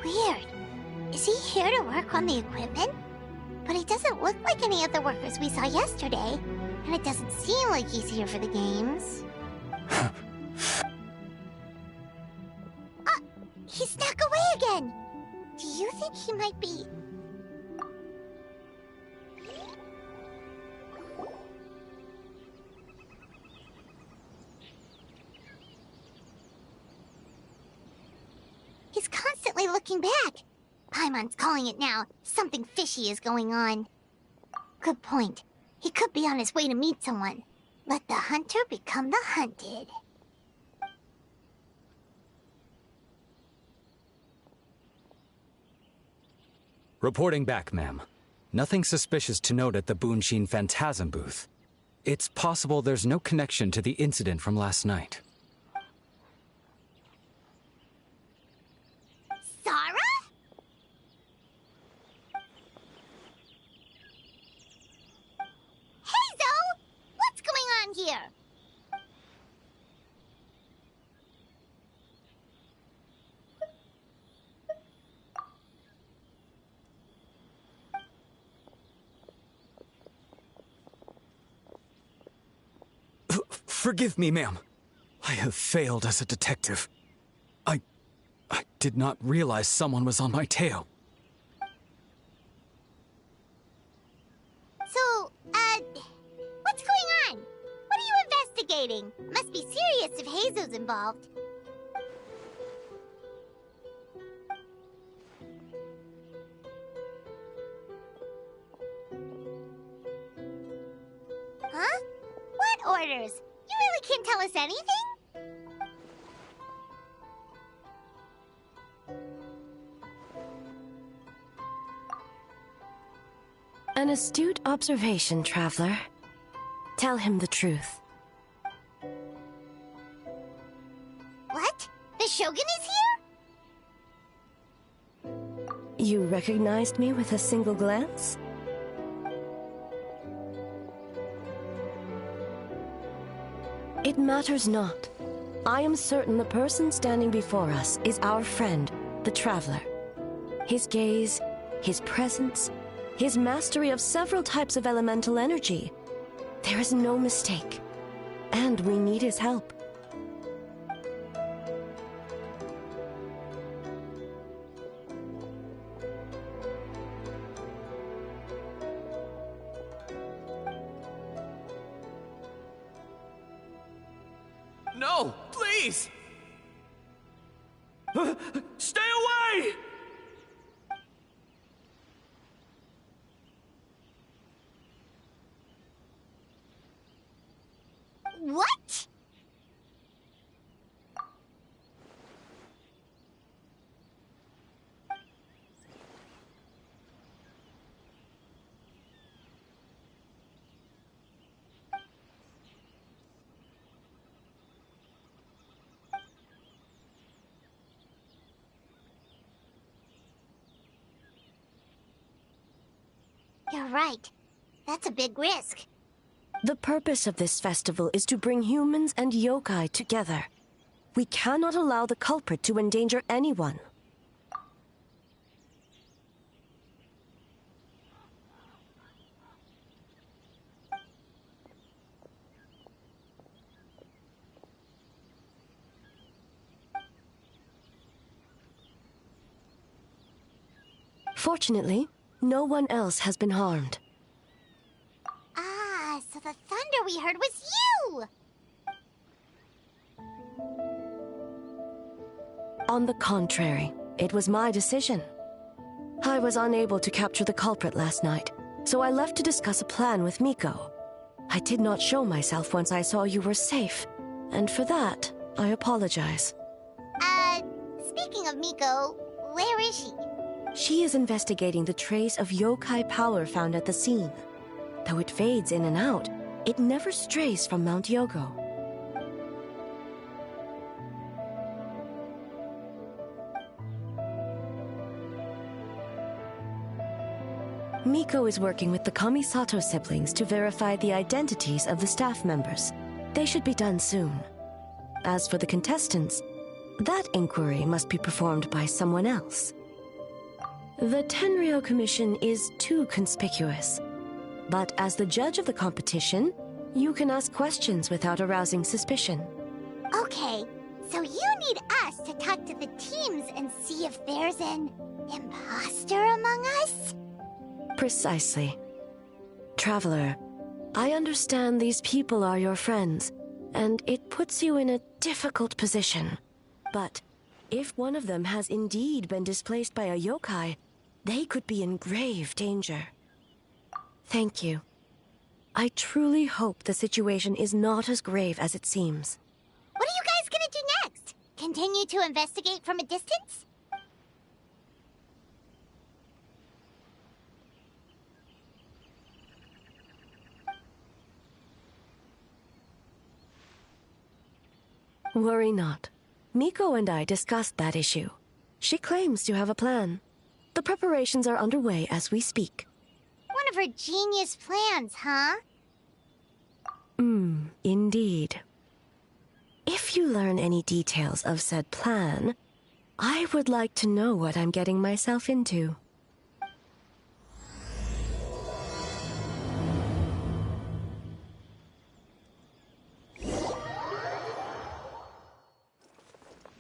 Weird. Is he here to work on the equipment? But he doesn't look like any of the workers we saw yesterday. And it doesn't seem like he's here for the games. He snuck away again! Do you think he might be... He's constantly looking back. Paimon's calling it now. Something fishy is going on. Good point. He could be on his way to meet someone. Let the hunter become the hunted. Reporting back, ma'am. Nothing suspicious to note at the Bunshin Phantasm booth. It's possible there's no connection to the incident from last night. Sorry? Forgive me, ma'am. I have failed as a detective. I did not realize someone was on my tail. So, what's going on? What are you investigating? Must be serious if Heizo's involved. Huh? What orders? You really can't tell us anything? An astute observation, traveler. Tell him the truth. What? The Shogun is here? You recognized me with a single glance? It matters not. I am certain the person standing before us is our friend, the Traveler. His gaze, his presence, his mastery of several types of elemental energy. There is no mistake. And we need his help. No, please! Stay away! What? You're right. That's a big risk. The purpose of this festival is to bring humans and yokai together. We cannot allow the culprit to endanger anyone. Fortunately, no one else has been harmed. Ah, so the thunder we heard was you! On the contrary, it was my decision. I was unable to capture the culprit last night, so I left to discuss a plan with Miko. I did not show myself once I saw you were safe, and for that, I apologize. Speaking of Miko, where is she? She is investigating the trace of yokai power found at the scene. Though it fades in and out, it never strays from Mount Yogo. Miko is working with the Kamisato siblings to verify the identities of the staff members. They should be done soon. As for the contestants, that inquiry must be performed by someone else. The Tenryo Commission is too conspicuous. But as the judge of the competition, you can ask questions without arousing suspicion. Okay, so you need us to talk to the teams and see if there's an imposter among us? Precisely. Traveler, I understand these people are your friends, and it puts you in a difficult position. But if one of them has indeed been displaced by a yokai, they could be in grave danger. Thank you. I truly hope the situation is not as grave as it seems. What are you guys gonna do next? Continue to investigate from a distance? Worry not. Miko and I discussed that issue. She claims to have a plan. The preparations are underway as we speak. One of her genius plans, huh? Indeed. If you learn any details of said plan, I would like to know what I'm getting myself into.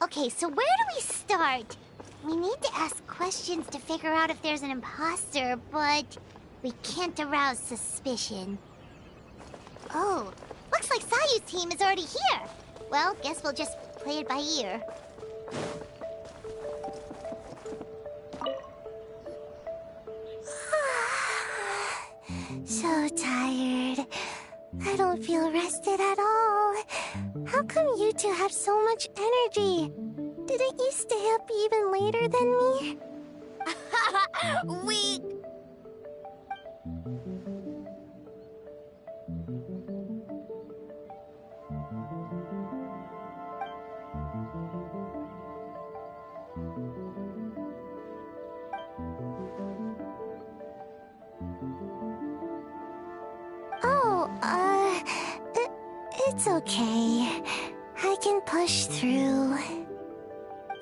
Okay, so where do we start? We need to ask questions to figure out if there's an imposter, but we can't arouse suspicion. Oh, looks like Sayu's team is already here. Well, guess we'll just play it by ear. So tired. I don't feel rested at all. How come you two have so much energy? Didn't you stay up even later than me? We... It's okay. I can push through.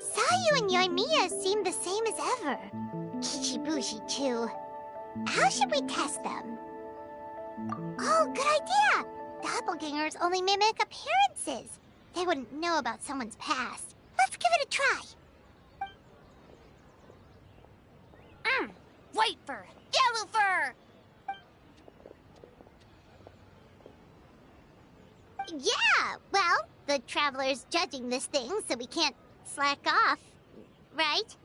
Sayu and Yoimiya seem the same as ever. Kichibushi, too. How should we test them? Oh, good idea! Doppelgangers only mimic appearances. They wouldn't know about someone's past. Let's give it a try. White fur! Yellow fur! Yeah, well, the Traveler's judging this thing, so we can't slack off, right?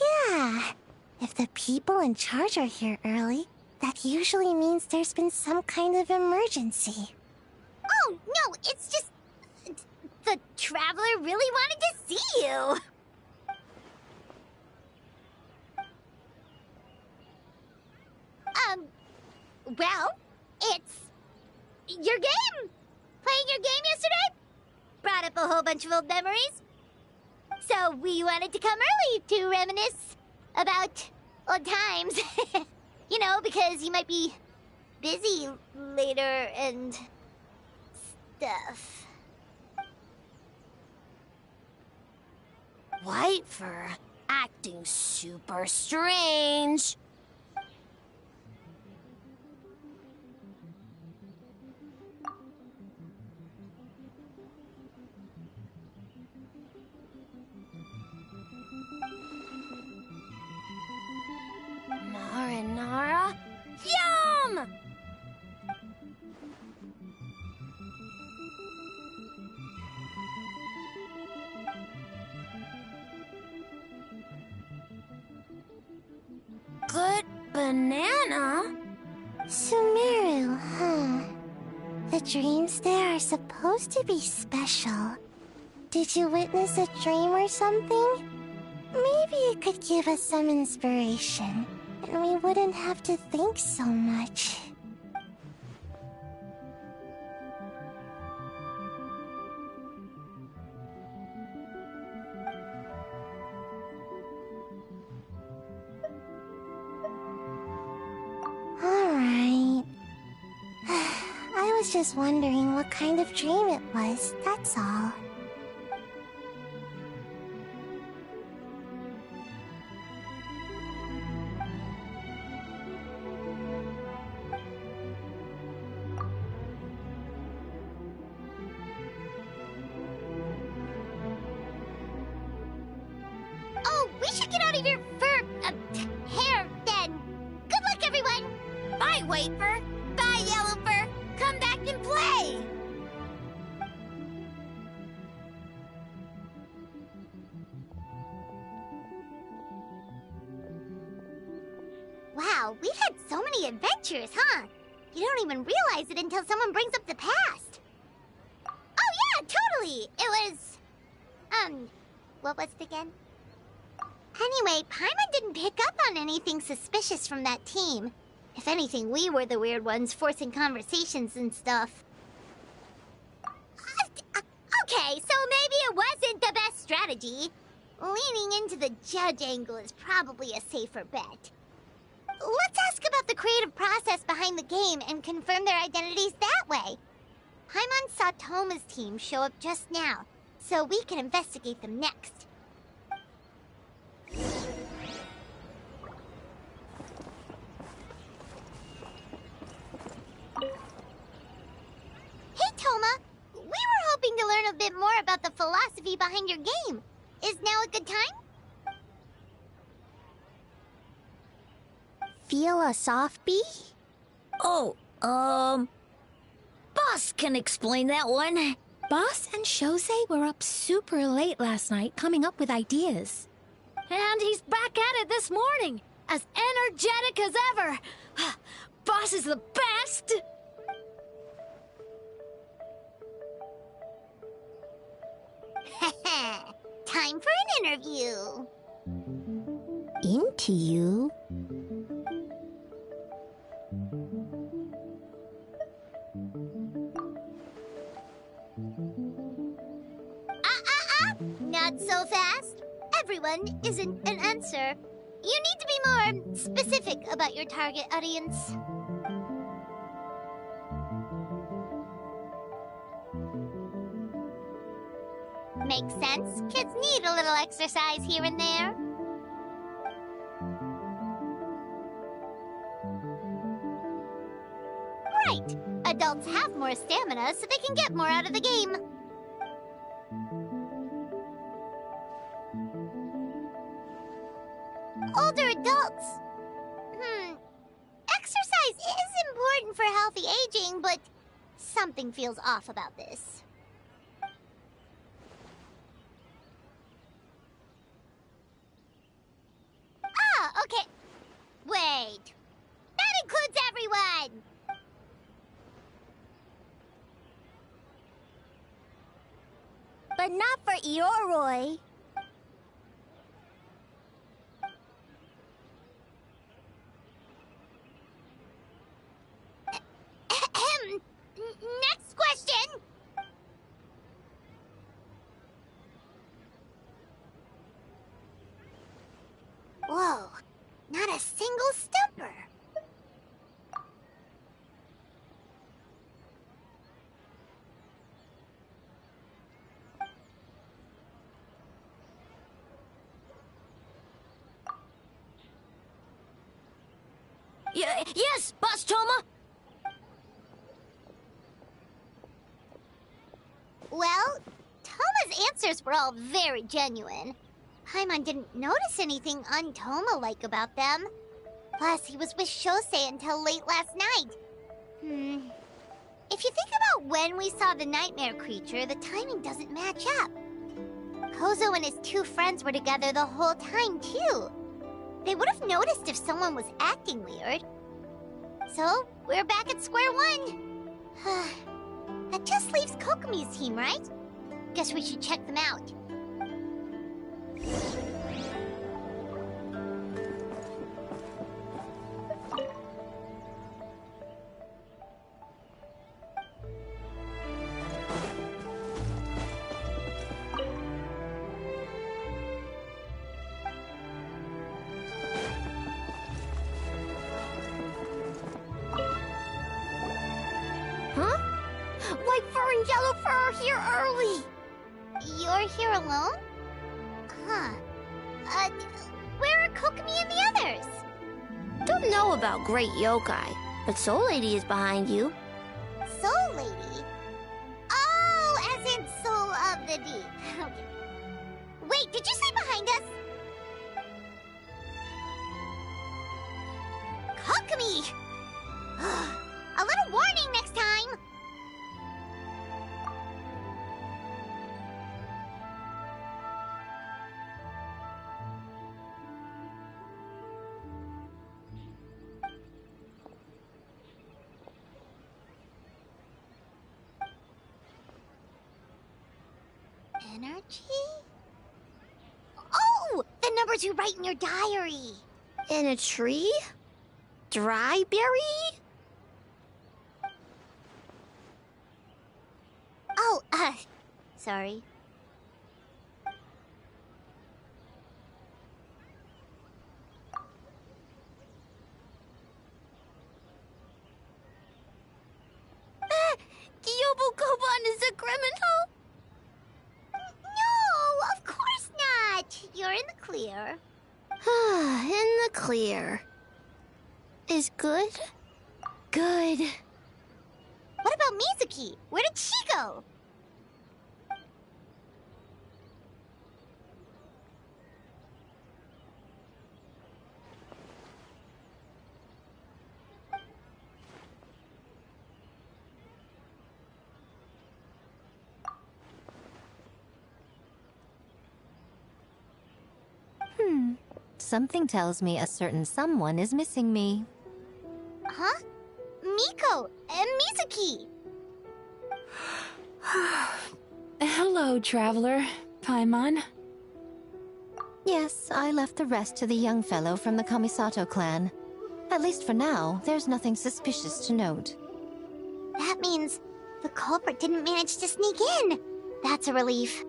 Yeah. If the people in charge are here early, that usually means there's been some kind of emergency. Oh, no, it's just... the Traveler really wanted to see you. Well, it's... your game! Playing your game yesterday? Brought up a whole bunch of old memories. So we wanted to come early to reminisce about old times. You know, because you might be busy later and... stuff. White fur, acting super strange. Marinara? Yum! Good banana? Sumeru, huh? The dreams there are supposed to be special. Did you witness a dream or something? Maybe it could give us some inspiration, and we wouldn't have to think so much. Alright. I was just wondering what kind of dream it was, that's all. Oh, we should get out of your hair then. Good luck, everyone. Bye, white fur. Bye, yellow fur. Come back and play. Wow, we've had so many adventures, huh? You don't even realize it until someone brings up the past. Oh yeah, totally. It was... what was it again? Anyway, Paimon didn't pick up on anything suspicious from that team. If anything, we were the weird ones forcing conversations and stuff. Okay, so maybe it wasn't the best strategy. Leaning into the judge angle is probably a safer bet. Let's ask about the creative process behind the game and confirm their identities that way. Paimon saw Toma's team show up just now, so we can investigate them next. Hey, Toma! learn a bit more about the philosophy behind your game. Is now a good time? Philosophy? Oh, Boss can explain that one. Boss and Shosei were up super late last night coming up with ideas. And he's back at it this morning, as energetic as ever. Boss is the best! Time for an interview. Into you? Not so fast. Everyone isn't an answer. You need to be more specific about your target audience. Makes sense. Kids need a little exercise here and there. Right. Adults have more stamina, so they can get more out of the game. Older adults. Exercise is important for healthy aging, but something feels off about this. Ah, okay. Wait. That includes everyone! But not for Ioroi. Next question! Whoa, not a single stumper. Yes, Boss Toma! Well, Toma's answers were all very genuine. Paimon didn't notice anything un-Toma-like about them. Plus, he was with Shosei until late last night. If you think about when we saw the nightmare creature, the timing doesn't match up. Kozo and his two friends were together the whole time, too. They would have noticed if someone was acting weird. So, we're back at square one. That just leaves Kokomi's team, right? Guess we should check them out. Whitefur and Yellowfur are here early. You're here alone? Where are Kokomi and the others? Don't know about Great Yokai, but Soul Lady is behind you. Soul Lady? Oh, as in Soul of the Deep. Okay. Wait, did you say behind us? Kokomi! A little warning next time! Energy? Oh! The numbers you write in your diary! In a tree? Dryberry? Oh, sorry. Gyobu Koban is a criminal? No, of course not. You're in the clear. In the clear. Is good? Good. What about Mizuki? Where did she go? something tells me a certain someone is missing me. Huh? Miko and Mizuki! Hello, traveler. Paimon. Yes, I left the rest to the young fellow from the Kamisato clan. At least for now, there's nothing suspicious to note. That means the culprit didn't manage to sneak in. That's a relief.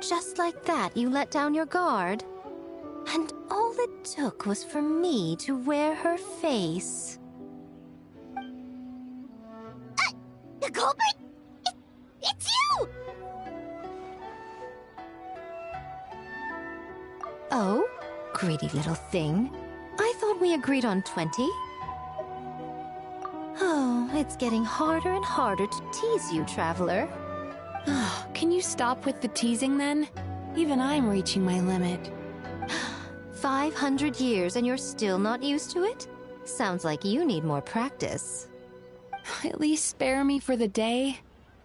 Just like that, you let down your guard. And all it took was for me to wear her face. The culprit? It's you! Oh, greedy little thing. I thought we agreed on 20. Oh, it's getting harder and harder to tease you, traveler. Can you stop with the teasing then? Even I'm reaching my limit. 500 years and you're still not used to it? Sounds like you need more practice. At least spare me for the day.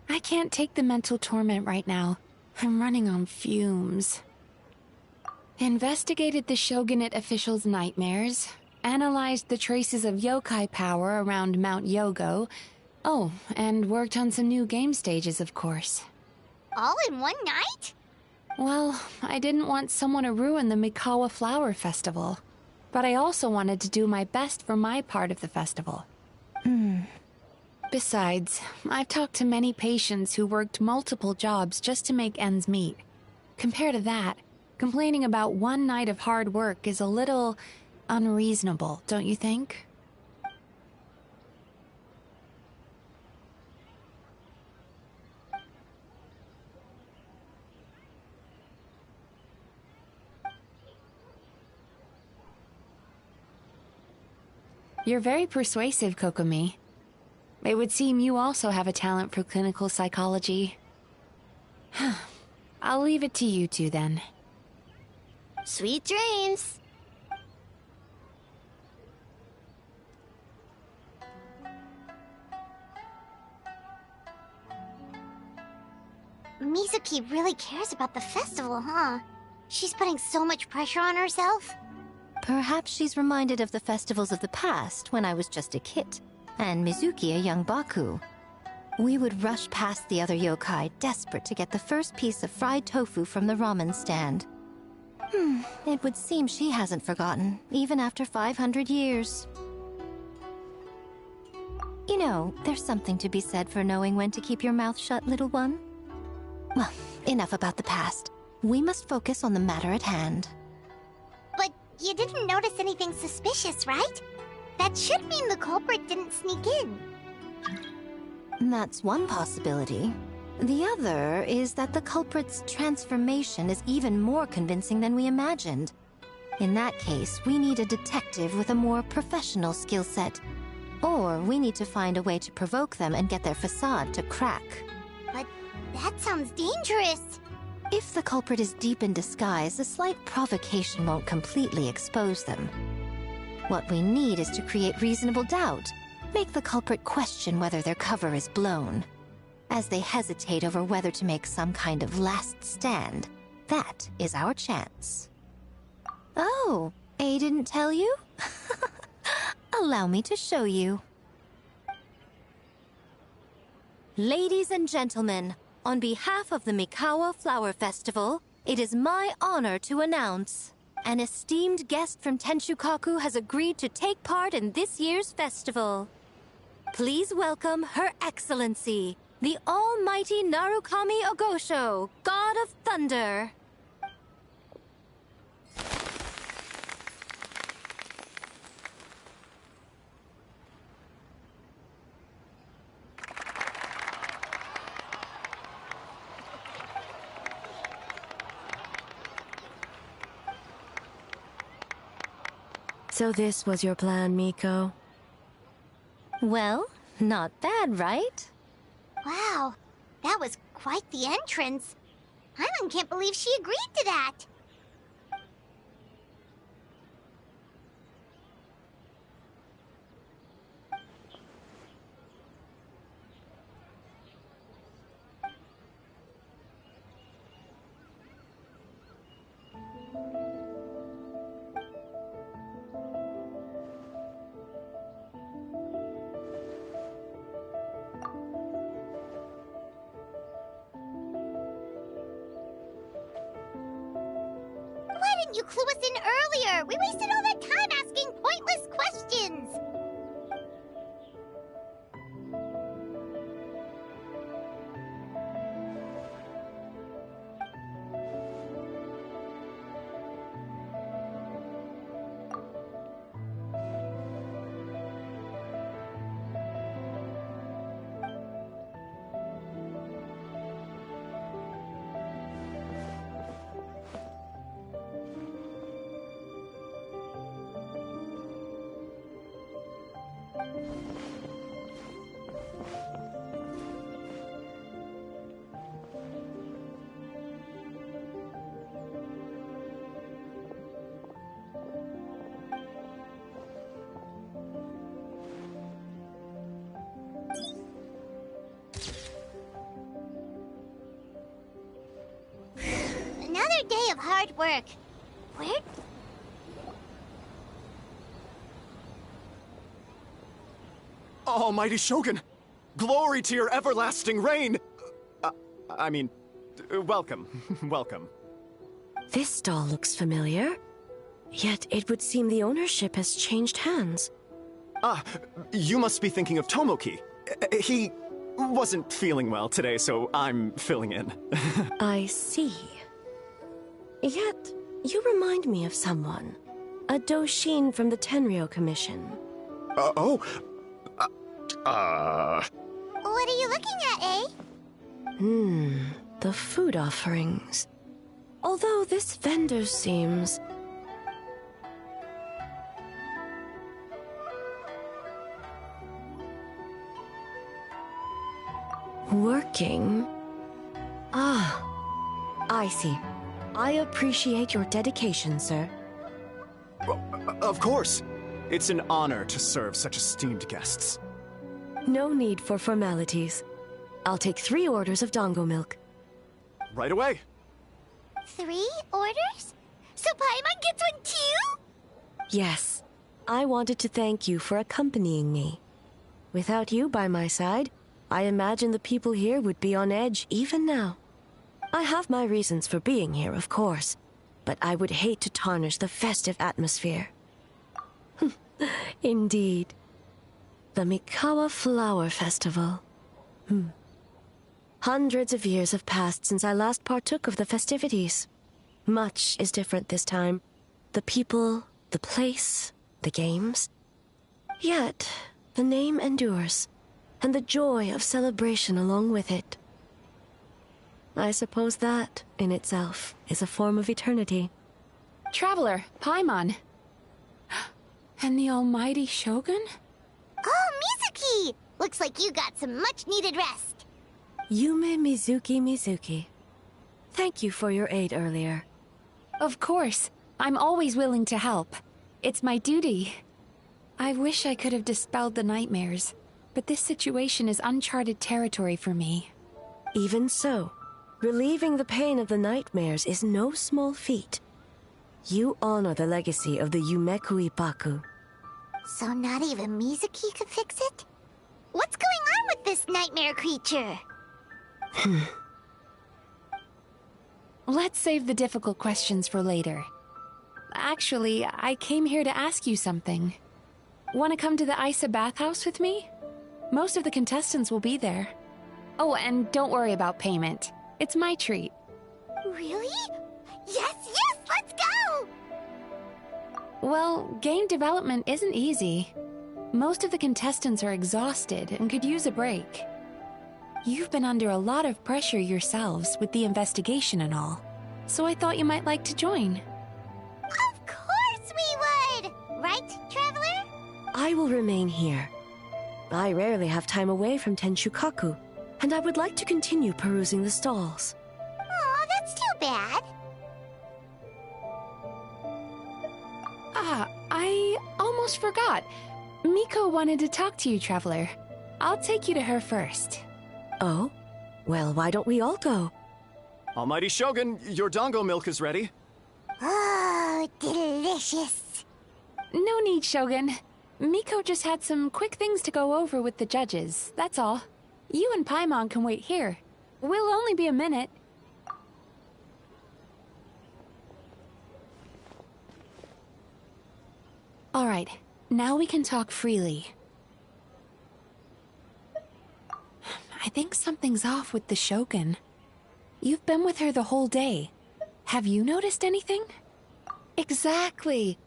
I can't take the mental torment right now. I'm running on fumes. Investigated the Shogunate officials' nightmares. Analyzed the traces of yokai power around Mount Yogo. Oh, and worked on some new game stages, of course. All in one night? Well, I didn't want someone to ruin the Mikawa Flower Festival. But I also wanted to do my best for my part of the festival. Besides, I've talked to many patients who worked multiple jobs just to make ends meet. Compared to that, complaining about one night of hard work is a little unreasonable, don't you think? You're very persuasive, Kokomi. It would seem you also have a talent for clinical psychology. I'll leave it to you two then. Sweet dreams! Mizuki really cares about the festival, huh? She's putting so much pressure on herself. Perhaps she's reminded of the festivals of the past when I was just a kid, and Mizuki a young Baku. We would rush past the other yokai, desperate to get the first piece of fried tofu from the ramen stand. It would seem she hasn't forgotten, even after 500 years. You know, there's something to be said for knowing when to keep your mouth shut, little one. Well, enough about the past. We must focus on the matter at hand. But you didn't notice anything suspicious, right? That should mean the culprit didn't sneak in. That's one possibility. The other is that the culprit's transformation is even more convincing than we imagined. In that case, we need a detective with a more professional skill set. Or we need to find a way to provoke them and get their facade to crack. But that sounds dangerous. If the culprit is deep in disguise, a slight provocation won't completely expose them. What we need is to create reasonable doubt. Make the culprit question whether their cover is blown. As they hesitate over whether to make some kind of last stand, that is our chance. Oh, A didn't tell you? Allow me to show you. Ladies and gentlemen, on behalf of the Mikawa Flower Festival, it is my honor to announce an esteemed guest from Tenshukaku has agreed to take part in this year's festival. Please welcome Her Excellency, the Almighty Narukami Ogosho, God of Thunder. So this was your plan, Miko? Well, not bad, right? Wow, that was quite the entrance. Paimon can't believe she agreed to that. you clue us in earlier? We wasted all that time asking pointless questions. Another day of hard work. Where? Almighty Shogun! Glory to your everlasting reign! Welcome. Welcome. This stall looks familiar. Yet it would seem the ownership has changed hands. Ah, you must be thinking of Tomoki. He wasn't feeling well today, so I'm filling in. I see. Yet, you remind me of someone. A Doshin from the Tenryou Commission. What are you looking at, eh? The food offerings. Although this vendor seems... working? Ah, I see. I appreciate your dedication, sir. Of course. It's an honor to serve such esteemed guests. No need for formalities. I'll take 3 orders of dango milk. Right away. 3 orders? So Paimon gets one too? Yes. I wanted to thank you for accompanying me. Without you by my side, I imagine the people here would be on edge even now. I have my reasons for being here, of course, but I would hate to tarnish the festive atmosphere. Indeed. The Mikawa Flower Festival. Hundreds of years have passed since I last partook of the festivities. Much is different this time. The people, the place, the games. Yet, the name endures, and the joy of celebration along with it. I suppose that, in itself, is a form of eternity. Traveler, Paimon. And the almighty Shogun? Oh, Mizuki! Looks like you got some much-needed rest. Yume Mizuki. Thank you for your aid earlier. Of course. I'm always willing to help. It's my duty. I wish I could have dispelled the nightmares, but this situation is uncharted territory for me. Even so, relieving the pain of the nightmares is no small feat. You honor the legacy of the Yumeku Ippaku. So not even Mizuki could fix it? What's going on with this nightmare creature? Let's save the difficult questions for later. Actually, I came here to ask you something. Want to come to the Isa bathhouse with me? Most of the contestants will be there. Oh, and don't worry about payment. It's my treat. Really? Yes, let's go! Well, game development isn't easy. Most of the contestants are exhausted and could use a break. You've been under a lot of pressure yourselves with the investigation and all, so I thought you might like to join. Of course we would! Right, Traveler? I will remain here. I rarely have time away from Tenshukaku, and I would like to continue perusing the stalls. Aw, that's too bad. I almost forgot. Miko wanted to talk to you, Traveler. I'll take you to her first. Oh? Well, why don't we all go? Almighty Shogun, your dango milk is ready. Oh, delicious. No need, Shogun. Miko just had some quick things to go over with the judges, that's all. You and Paimon can wait here. We'll only be a minute. All right, now we can talk freely. I think something's off with the Shogun. You've been with her the whole day. Have you noticed anything? Exactly.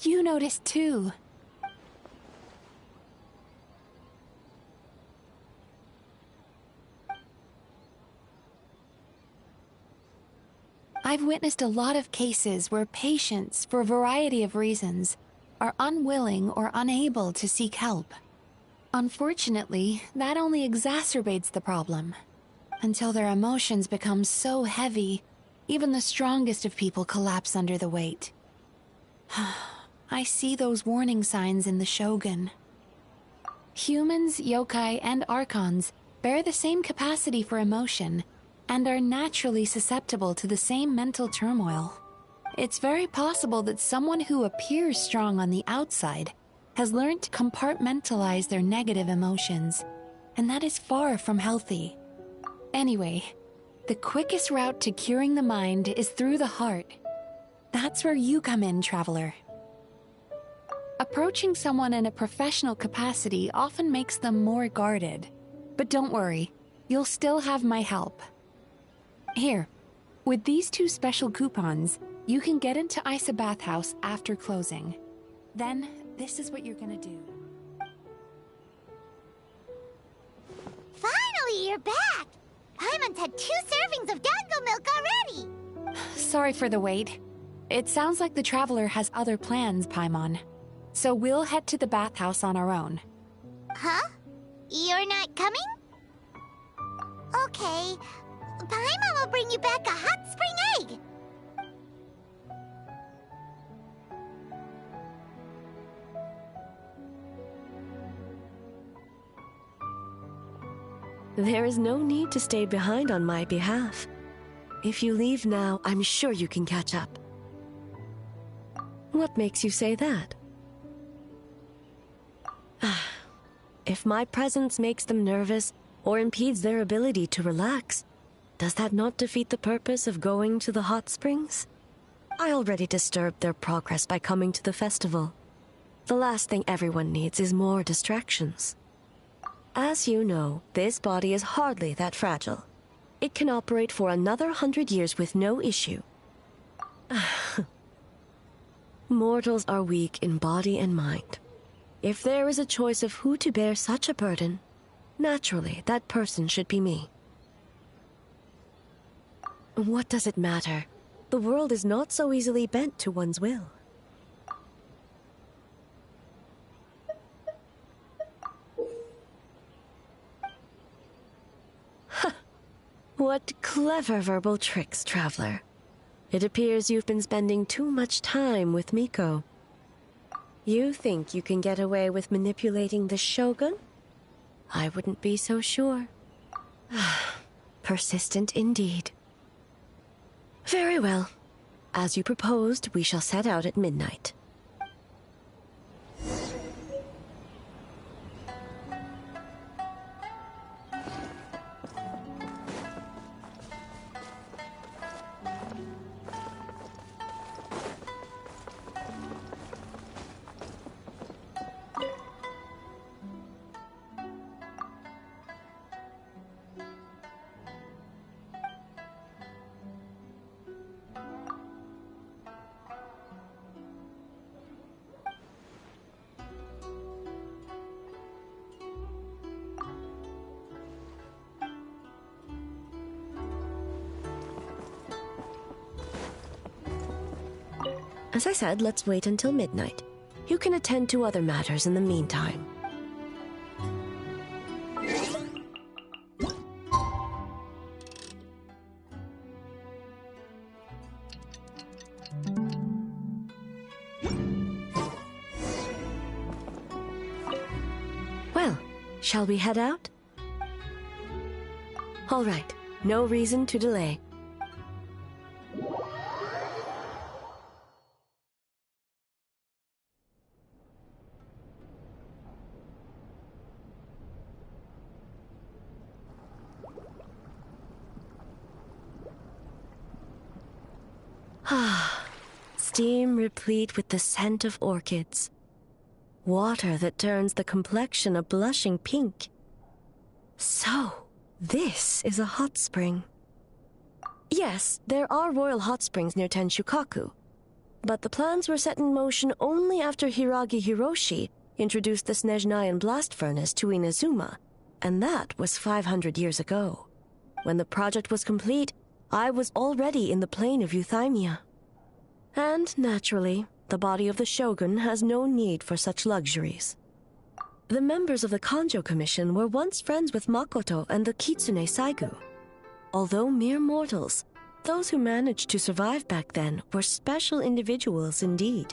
You noticed too. I've witnessed a lot of cases where patients, for a variety of reasons, are unwilling or unable to seek help. Unfortunately, that only exacerbates the problem. Until their emotions become so heavy, even the strongest of people collapse under the weight. I see those warning signs in the Shogun. Humans, yokai, and archons bear the same capacity for emotion, and are naturally susceptible to the same mental turmoil. It's very possible that someone who appears strong on the outside has learned to compartmentalize their negative emotions, and that is far from healthy. Anyway, the quickest route to curing the mind is through the heart. That's where you come in, Traveler. Approaching someone in a professional capacity often makes them more guarded. But don't worry, you'll still have my help. Here, with these 2 special coupons, you can get into Isa Bathhouse after closing. Then, this is what you're gonna do. Finally, you're back! Paimon's had 2 servings of dango milk already! Sorry for the wait. It sounds like the Traveler has other plans, Paimon. So we'll head to the bathhouse on our own. Huh? You're not coming? Okay. Paimon will bring you back a hot spring egg! There is no need to stay behind on my behalf. If you leave now, I'm sure you can catch up. What makes you say that? If my presence makes them nervous or impedes their ability to relax, does that not defeat the purpose of going to the hot springs? I already disturbed their progress by coming to the festival. The last thing everyone needs is more distractions. As you know, this body is hardly that fragile. It can operate for another 100 years with no issue. Mortals are weak in body and mind. If there is a choice of who to bear such a burden, naturally that person should be me. What does it matter? The world is not so easily bent to one's will. What clever verbal tricks, Traveler. It appears you've been spending too much time with Miko. You think you can get away with manipulating the Shogun? I wouldn't be so sure. Persistent indeed. Very well. As you proposed, we shall set out at midnight. As I said, let's wait until midnight. You can attend to other matters in the meantime. Well, shall we head out? All right, no reason to delay. steam replete with the scent of orchids. Water that turns the complexion a blushing pink. So, this is a hot spring. Yes, there are royal hot springs near Tenshukaku, but the plans were set in motion only after Hiragi Hiroshi introduced the Snezhnayan blast furnace to Inazuma, and that was 500 years ago. When the project was complete, I was already in the plain of Euthymia. And, naturally, the body of the shogun has no need for such luxuries. The members of the Kanjo Commission were once friends with Makoto and the Kitsune Saigu. Although mere mortals, those who managed to survive back then were special individuals indeed.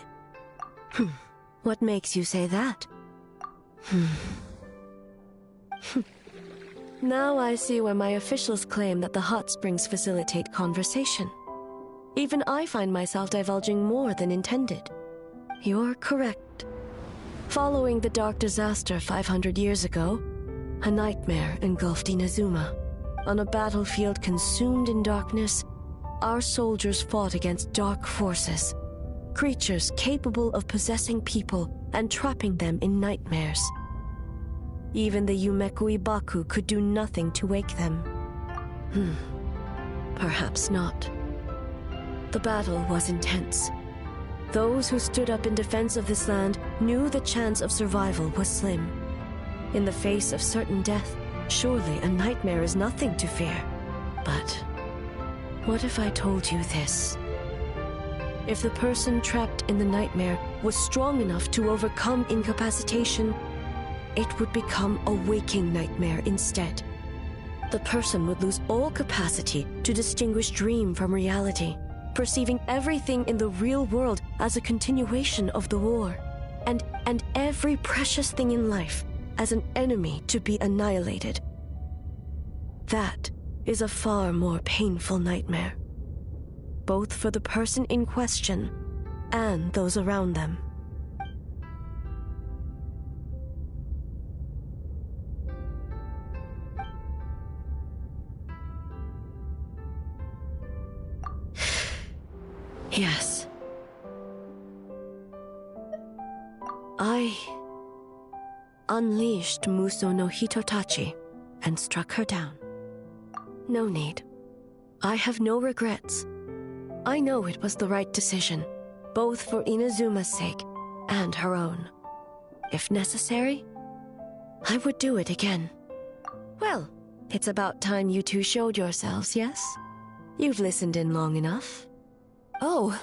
What makes you say that? Now I see why my officials claim that the hot springs facilitate conversation. Even I find myself divulging more than intended. You're correct. Following the dark disaster 500 years ago, a nightmare engulfed Inazuma. On a battlefield consumed in darkness, our soldiers fought against dark forces, creatures capable of possessing people and trapping them in nightmares. Even the Yumekui Baku could do nothing to wake them. Perhaps not. The battle was intense. Those who stood up in defense of this land knew the chance of survival was slim. In the face of certain death, surely a nightmare is nothing to fear. But what if I told you this? If the person trapped in the nightmare was strong enough to overcome incapacitation, it would become a waking nightmare instead. The person would lose all capacity to distinguish dream from reality, perceiving everything in the real world as a continuation of the war, and every precious thing in life as an enemy to be annihilated. That is a far more painful nightmare, both for the person in question and those around them. Yes. I unleashed Muso no Hitotachi and struck her down. No need. I have no regrets. I know it was the right decision, both for Inazuma's sake and her own. If necessary, I would do it again. Well, it's about time you two showed yourselves, yes? You've listened in long enough. Oh.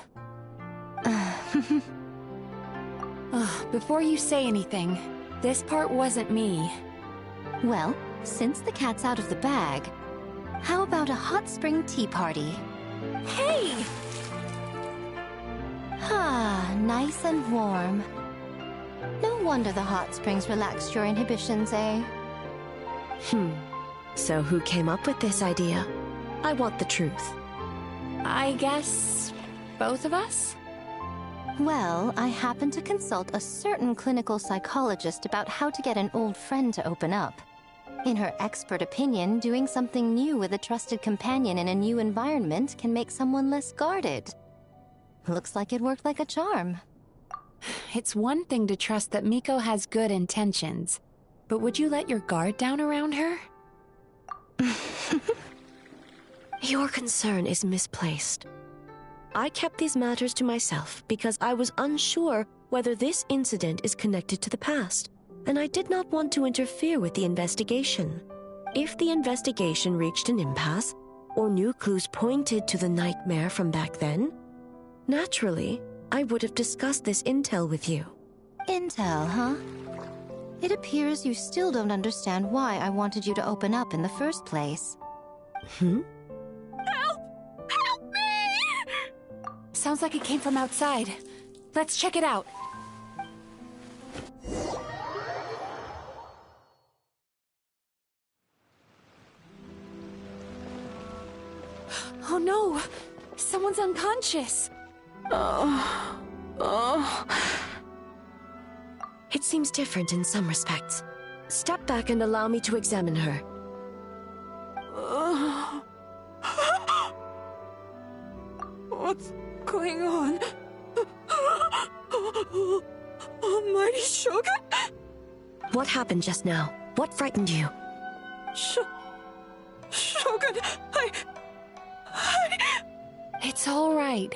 Before you say anything, this part wasn't me. Well, since the cat's out of the bag, how about a hot spring tea party? Hey! Nice and warm. No wonder the hot springs relaxed your inhibitions, eh? So who came up with this idea? I want the truth. I guess both of us? Well, I happened to consult a certain clinical psychologist about how to get an old friend to open up. In her expert opinion, doing something new with a trusted companion in a new environment can make someone less guarded. Looks like it worked like a charm. It's one thing to trust that Miko has good intentions, but would you let your guard down around her? Your concern is misplaced. I kept these matters to myself because I was unsure whether this incident is connected to the past, and I did not want to interfere with the investigation. If the investigation reached an impasse, or new clues pointed to the nightmare from back then, naturally, I would have discussed this intel with you. Intel, huh? It appears you still don't understand why I wanted you to open up in the first place. Sounds like it came from outside. Let's check it out. Oh no! Someone's unconscious! It seems different in some respects. Step back and allow me to examine her. What's going on? Almighty Shogun? What happened just now? What frightened you? Shogun, It's all right.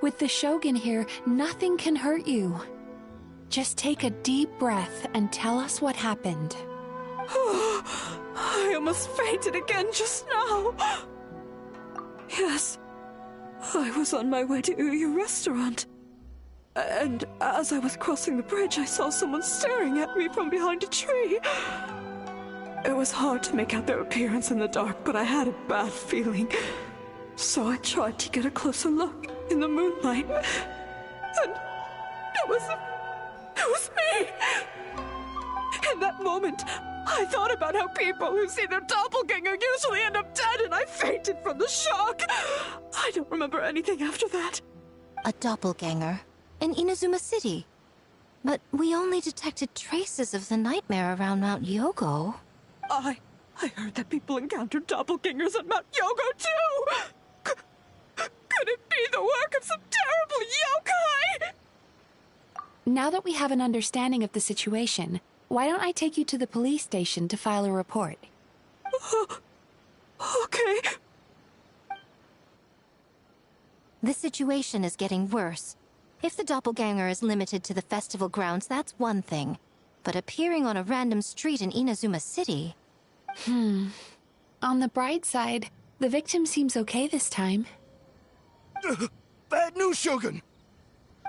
With the Shogun here, nothing can hurt you. Just take a deep breath and tell us what happened. I almost fainted again just now. Yes, I was on my way to Uyu restaurant. And as I was crossing the bridge, I saw someone staring at me from behind a tree. It was hard to make out their appearance in the dark, but I had a bad feeling. So I tried to get a closer look in the moonlight. And it was me! In that moment, I thought about how people who see their doppelganger usually end up dead, and I fainted from the shock. I don't remember anything after that. A doppelganger? In Inazuma City? But we only detected traces of the nightmare around Mount Yogo. I heard that people encountered doppelgangers at Mount Yogo, too! Could it be the work of some terrible yokai? Now that we have an understanding of the situation, why don't I take you to the police station to file a report? Okay. The situation is getting worse. If the doppelganger is limited to the festival grounds, that's one thing. But appearing on a random street in Inazuma City... On the bright side, the victim seems okay this time. Bad news, Shogun!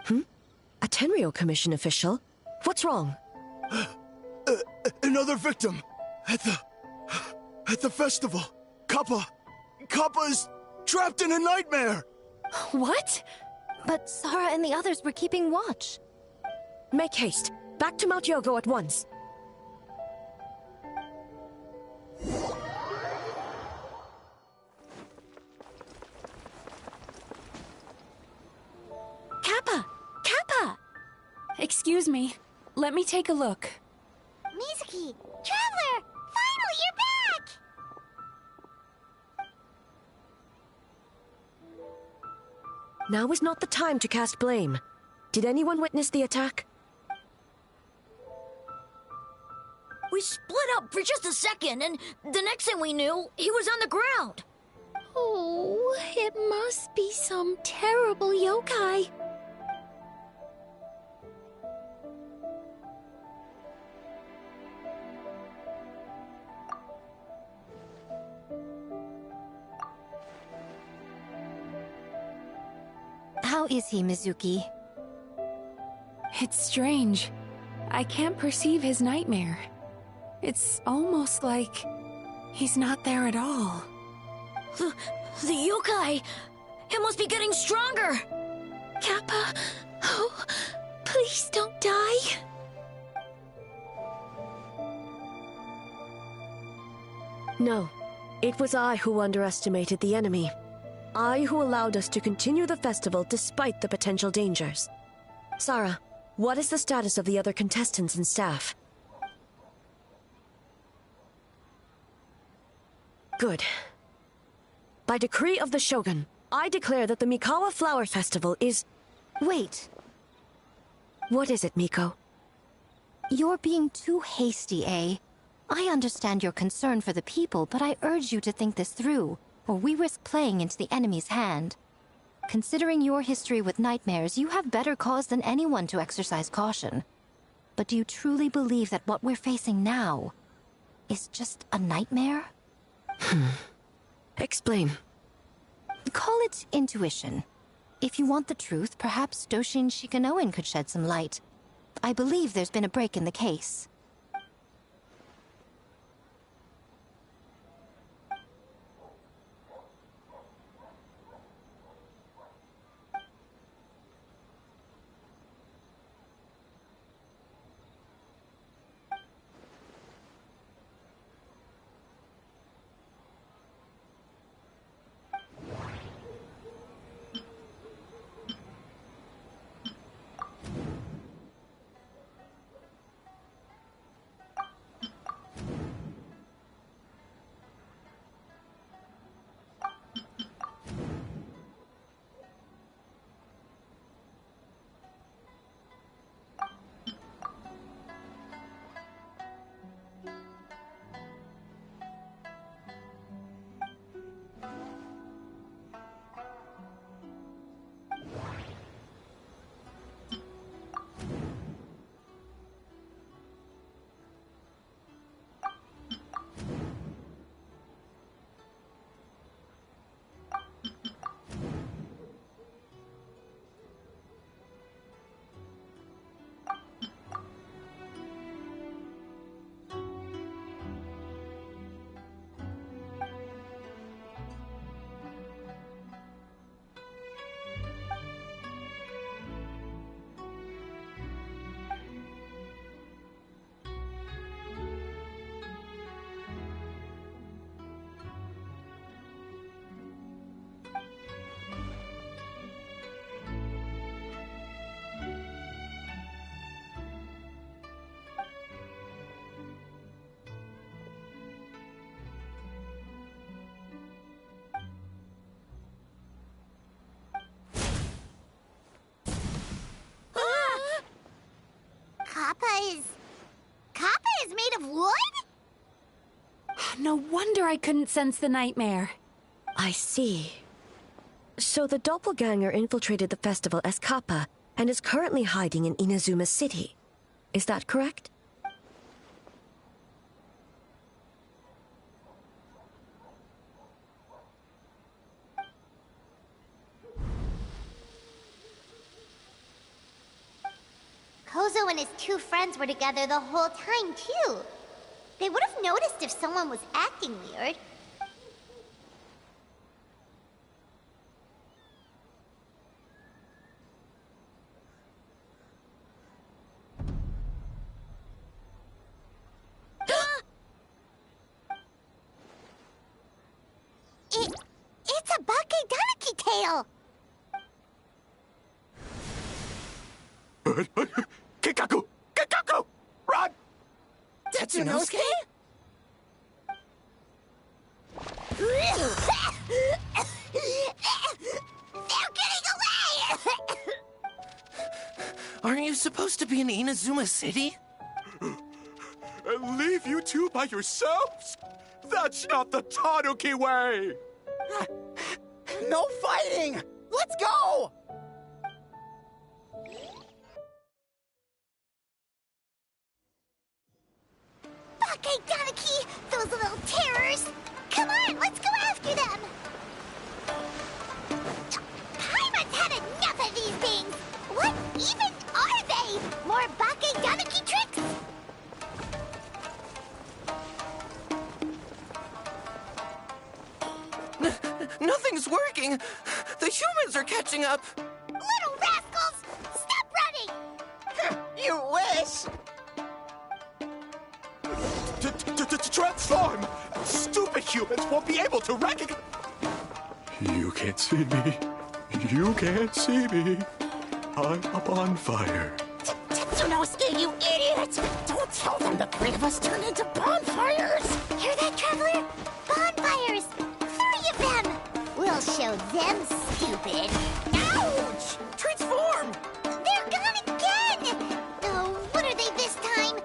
A Tenryo Commission official? What's wrong? Another victim! At the festival! Kappa is trapped in a nightmare! What? But Sara and the others were keeping watch. Make haste. Back to Mount Yogo at once. Kappa! Kappa! Excuse me. Let me take a look. Mizuki! Traveler! Finally, you're back! Now is not the time to cast blame. Did anyone witness the attack? We split up for just a second, and the next thing we knew, he was on the ground. Oh, it must be some terrible yokai. How is he, Mizuki? It's strange. I can't perceive his nightmare. It's almost like he's not there at all. The yokai! It must be getting stronger! Kappa, oh, please don't die. No. It was I who underestimated the enemy. I who allowed us to continue the festival despite the potential dangers. Sara, what is the status of the other contestants and staff? Good. By decree of the Shogun, I declare that the Mikawa Flower Festival is... Wait. What is it, Miko? You're being too hasty, eh? I understand your concern for the people, but I urge you to think this through, or we risk playing into the enemy's hand. Considering your history with nightmares, you have better cause than anyone to exercise caution. But do you truly believe that what we're facing now is just a nightmare? Explain. Call it intuition. If you want the truth, perhaps Doshin Shikanoin could shed some light. I believe there's been a break in the case. wonder I couldn't sense the nightmare. I see. So the doppelganger infiltrated the festival as Kappa and is currently hiding in Inazuma City. Is that correct? Kozo and his two friends were together the whole time, too. They would have noticed if someone was acting weird. It's a Bakedaniki tail! Kikaku! Kikaku! Run! Tetsunosuke? They're getting away! Aren't you supposed to be in Inazuma City? And leave you two by yourselves? That's not the Tanuki way! No fighting! Let's go! Bakedaniki! Those little terrors! Come on, let's go after them! Paimon's had enough of these things! What even are they? More Bakedaniki tricks? Nothing's working! The humans are catching up! Little rascals! Stop running! You wish! Transform! Stupid humans won't be able to recognize... You can't see me. You can't see me. I'm up on fire. Tetsunosuke, you idiot! Don't tell them the three of us turn into bonfires! Hear that, Traveler? Bonfires! 3 of them! We'll show them, stupid. Ouch! Transform! They're gone again! Oh, what are they this time?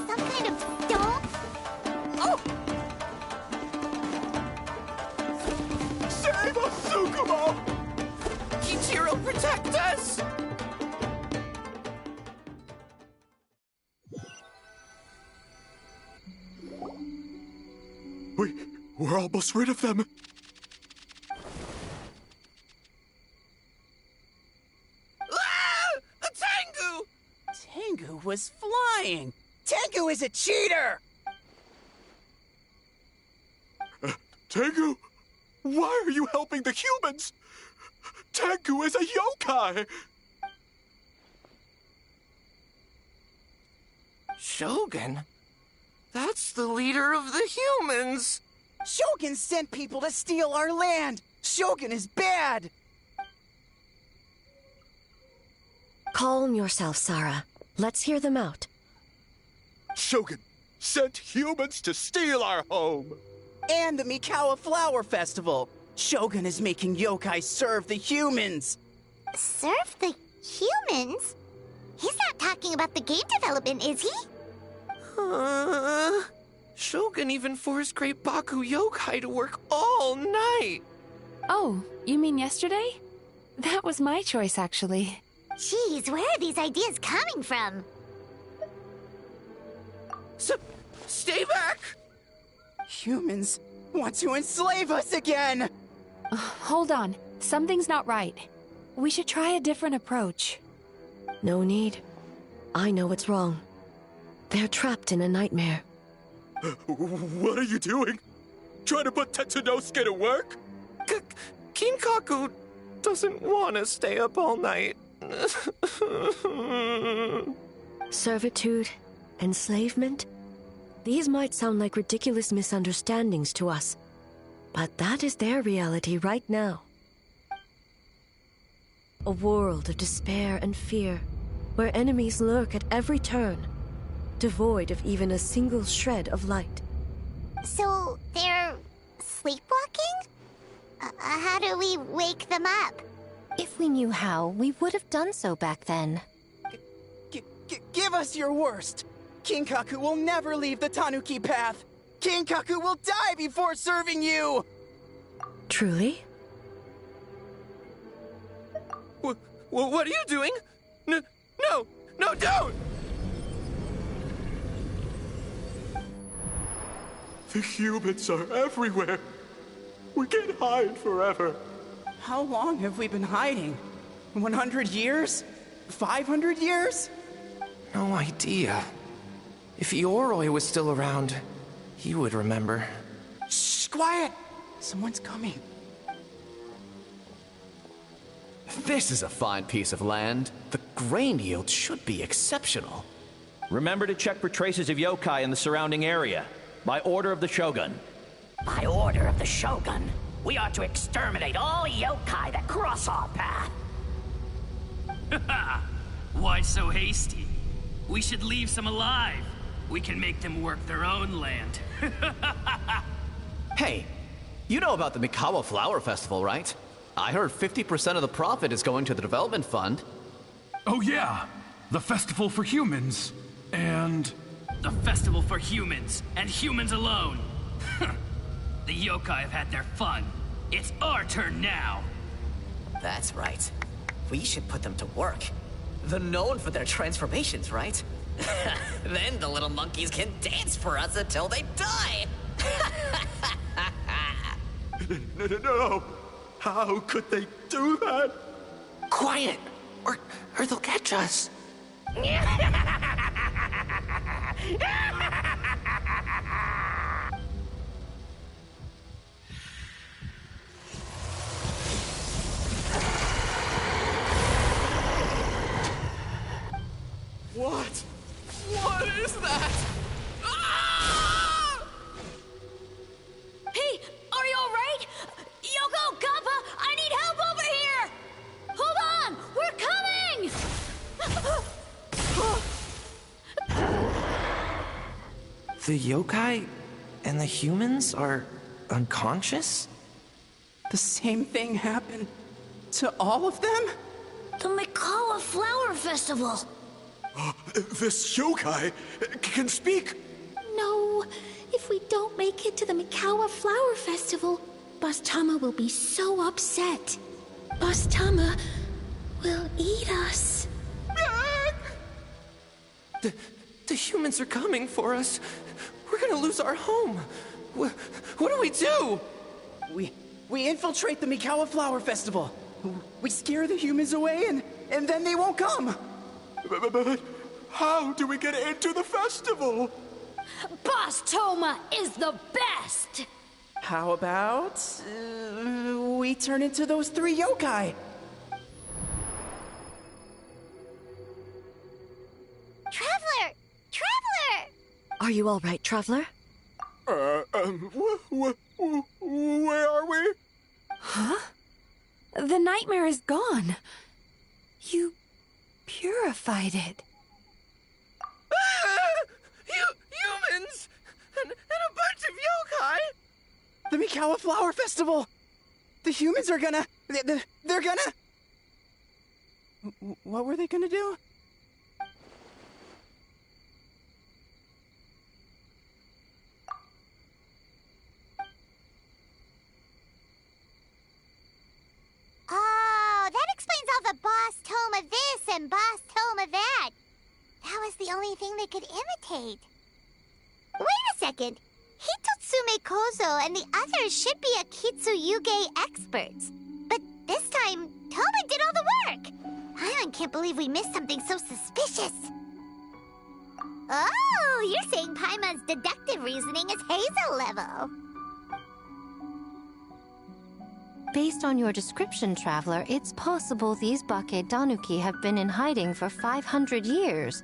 Some kind of stone? Oh! Save us, Tsukumo! Kichiro, protect us! We're almost rid of them. Ah! A Tengu! Tengu was flying! Tengu is a cheater! Tengu, why are you helping the humans? Tengu is a yokai! Shogun? That's the leader of the humans! Shogun sent people to steal our land! Shogun is bad! Calm yourself, Sarah. Let's hear them out. Shogun sent humans to steal our home! And the Mikawa Flower Festival! Shogun is making yokai serve the humans! Serve the humans? He's not talking about the game development, is he? Shogun even forced Great Baku Yokai to work all night! Oh, you mean yesterday? That was my choice, actually. Jeez, where are these ideas coming from? Stay back! Humans want to enslave us again! Hold on. Something's not right. We should try a different approach. No need. I know what's wrong. They're trapped in a nightmare. What are you doing? Trying to put Tetsunosuke to work? Kinkaku doesn't want to stay up all night. Servitude, enslavement? These might sound like ridiculous misunderstandings to us, but that is their reality right now. A world of despair and fear, where enemies lurk at every turn, devoid of even a single shred of light. So, they're sleepwalking? How do we wake them up? If we knew how, we would have done so back then. Give us your worst! Kinkaku will never leave the Tanuki path! Kinkaku will die before serving you! Truly? What are you doing? No, don't! The humans are everywhere. We can't hide forever. How long have we been hiding? 100 years? 500 years? No idea. If Ioroi was still around, he would remember. Shh, quiet! Someone's coming. This is a fine piece of land. The grain yield should be exceptional. Remember to check for traces of yokai in the surrounding area. By order of the Shogun. By order of the Shogun, we are to exterminate all yokai that cross our path. Why so hasty? We should leave some alive. We can make them work their own land. Hey, you know about the Mikawa Flower Festival, right? I heard 50% of the profit is going to the development fund. Oh yeah, the festival for humans, and... The festival for humans, and humans alone. The yokai have had their fun. It's our turn now. That's right. We should put them to work. They're known for their transformations, right? Then the little monkeys can dance for us until they die! No! How could they do that? Quiet, or they'll catch us. What? What is that? Ah! Hey, are you alright? Yoko, Kappa, I need help over here! Hold on, we're coming! The yokai and the humans are unconscious? The same thing happened to all of them? The Mikawa Flower Festival! This yokai can speak! No, if we don't make it to the Mikawa Flower Festival, Boss Tama will be so upset. Boss Tama will eat us. The humans are coming for us. We're gonna lose our home. What do we do? We infiltrate the Mikawa Flower Festival. We scare the humans away and then they won't come. But how do we get into the festival? Boss Toma is the best! How about... we turn into those 3 yokai? Traveler! Traveler! Are you all right, Traveler? Where are we? Huh? The nightmare is gone. You purified it. Humans! And a bunch of yokai! The Mikawa Flower Festival! The humans are gonna... They're gonna... What were they gonna do? Oh, that explains all the Boss Toma this and Boss Toma that. That was the only thing they could imitate. Wait a second. Hitotsume Kozo and the others should be Akitsu-yuge experts. But this time, Toma did all the work. I can't believe we missed something so suspicious. Oh, you're saying Paimon's deductive reasoning is Hazel level. Based on your description, Traveler, it's possible these Bake Danuki have been in hiding for 500 years.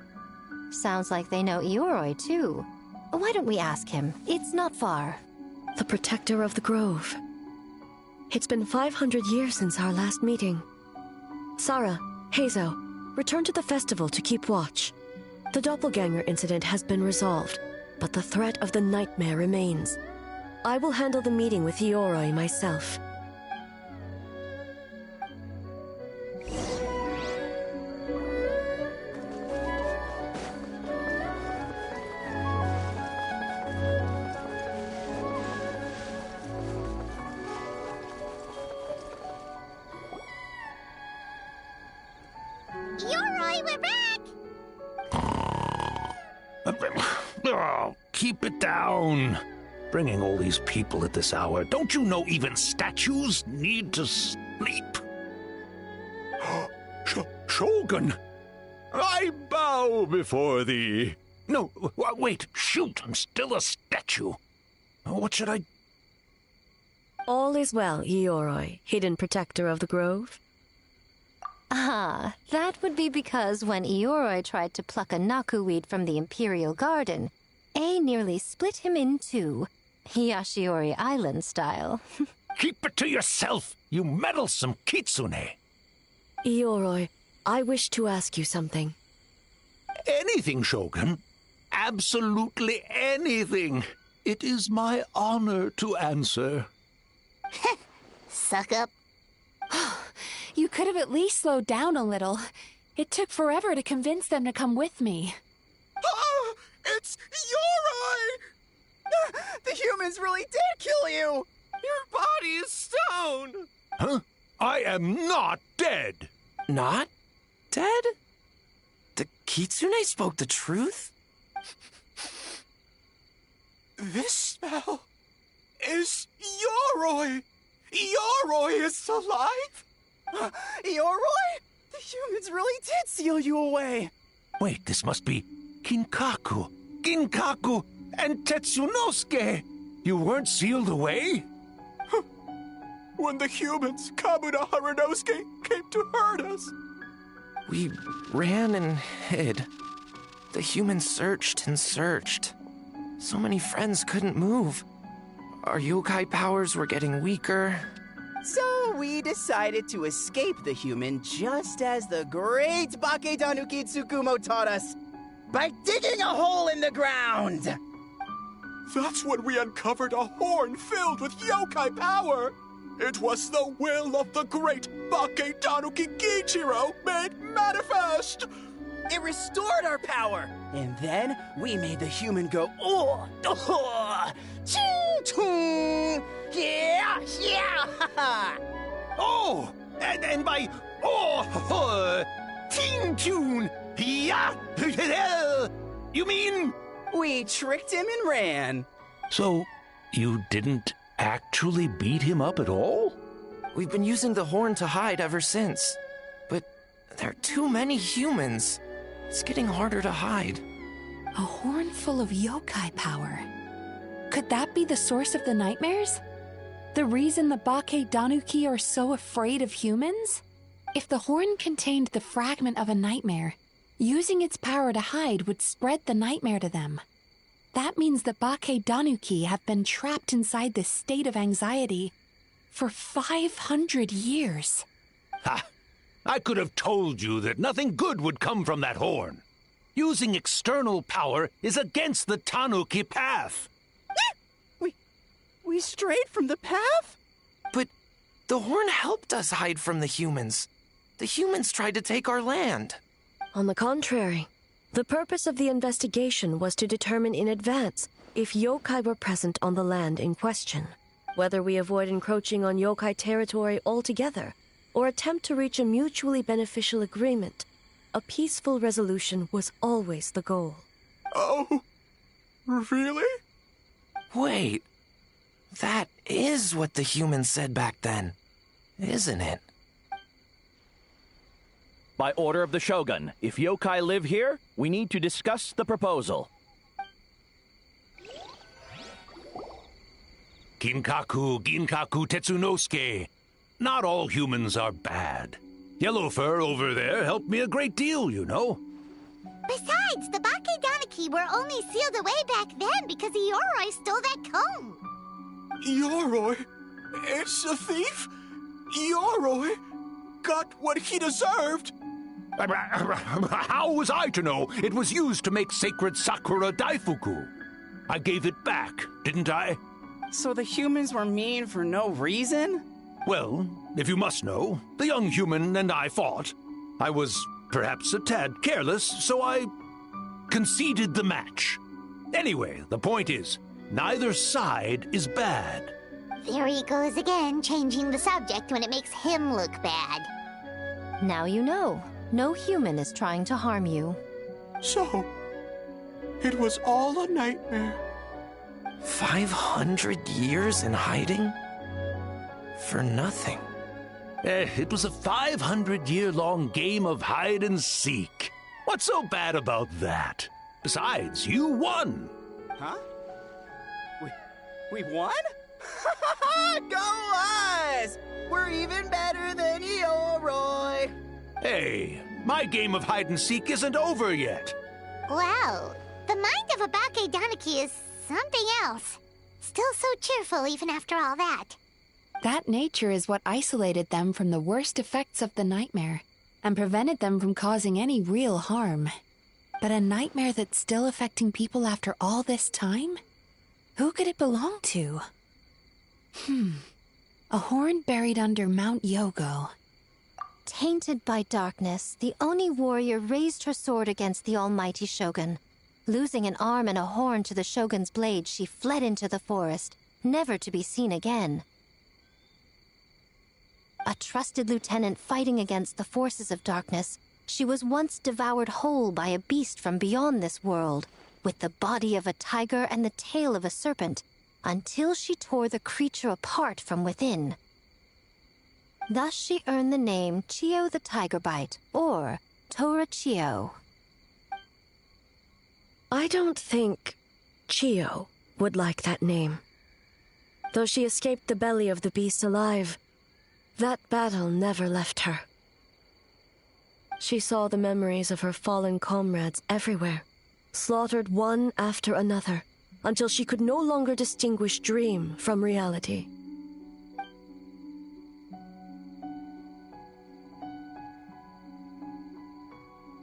Sounds like they know Ioroi, too. Why don't we ask him? It's not far. The protector of the grove. It's been 500 years since our last meeting. Sarah, Heizo, return to the festival to keep watch. The doppelganger incident has been resolved, but the threat of the nightmare remains. I will handle the meeting with Ioroi myself. Yoroi, we're back! Oh, keep it down. Bringing all these people at this hour. Don't you know even statues need to sleep? Shogun! I bow before thee. No, wait, shoot, I'm still a statue. What should I... All is well, Ioroi, hidden protector of the grove. Ah, that would be because when Ioroi tried to pluck a Nakuweed from the Imperial Garden, A nearly split him in two, Yashiori Island style. Keep it to yourself, you meddlesome kitsune. Ioroi, I wish to ask you something. Anything, Shogun. Absolutely anything. It is my honor to answer. Suck up. You could have at least slowed down a little. It took forever to convince them to come with me. Oh, it's Yoroi! The humans really did kill you! Your body is stone! Huh? I am not dead! Not dead? The Kitsune spoke the truth? This smell is Yoroi! Yoroi is alive! Yoroi? The humans really did seal you away! Wait, this must be Ginkaku, and Tetsunosuke! You weren't sealed away? When the humans, Kabuto Harunosuke, came to hurt us. We ran and hid. The humans searched and searched. So many friends couldn't move. Our yokai powers were getting weaker. So we decided to escape the human just as the great Bakedanuki Tsukumo taught us, by digging a hole in the ground! That's when we uncovered a horn filled with yokai power! It was the will of the great Bakedanuki Gichiro made manifest! It restored our power! And then we made the human go, ching-chung! Yeah! Oh! And by ting-tune! Yeah! You mean? We tricked him and ran. So, you didn't actually beat him up at all? We've been using the horn to hide ever since. But there are too many humans. It's getting harder to hide. A horn full of yokai power. Could that be the source of the nightmares? The reason the Bakedanuki are so afraid of humans? If the horn contained the fragment of a nightmare, using its power to hide would spread the nightmare to them. That means the Bakedanuki have been trapped inside this state of anxiety for 500 years. Ha! I could have told you that nothing good would come from that horn. Using external power is against the Tanuki path. We strayed from the path? But the horn helped us hide from the humans. The humans tried to take our land. On the contrary, the purpose of the investigation was to determine in advance if yokai were present on the land in question, whether we avoid encroaching on yokai territory altogether, or attempt to reach a mutually beneficial agreement. A peaceful resolution was always the goal. Oh, really? Wait, that is what the humans said back then, isn't it? By order of the Shogun, if yokai live here, we need to discuss the proposal. Ginkaku Tetsunosuke. Not all humans are bad. Yellow Fur over there helped me a great deal, you know. Besides, the Bakedanuki were only sealed away back then because Ioroi stole that comb. Ioroi? It's a thief? Ioroi got what he deserved? How was I to know it was used to make sacred Sakura Daifuku? I gave it back, didn't I? So the humans were mean for no reason? Well, if you must know, the young human and I fought. I was perhaps a tad careless, so I conceded the match. Anyway, the point is, neither side is bad. There he goes again, changing the subject when it makes him look bad. Now you know. No human is trying to harm you. So, it was all a nightmare. 500 years in hiding? For nothing. It was a 500-year-long game of hide and seek. What's so bad about that? Besides, you won. Huh? We won? Go us! We're even better than Yoroi! Hey, my game of hide and seek isn't over yet. Wow, the mind of a Bakedanuki is something else. Still so cheerful even after all that. That nature is what isolated them from the worst effects of the nightmare, and prevented them from causing any real harm. But a nightmare that's still affecting people after all this time? Who could it belong to? A horn buried under Mount Yogo. Tainted by darkness, the Oni warrior raised her sword against the almighty shogun. Losing an arm and a horn to the shogun's blade, she fled into the forest, never to be seen again. A trusted lieutenant fighting against the forces of darkness, she was once devoured whole by a beast from beyond this world, with the body of a tiger and the tail of a serpent, until she tore the creature apart from within. Thus she earned the name Chiyo the Tigerbite, or Tora Chiyo. I don't think Chiyo would like that name. Though she escaped the belly of the beast alive, that battle never left her. She saw the memories of her fallen comrades everywhere, slaughtered one after another, until she could no longer distinguish dream from reality.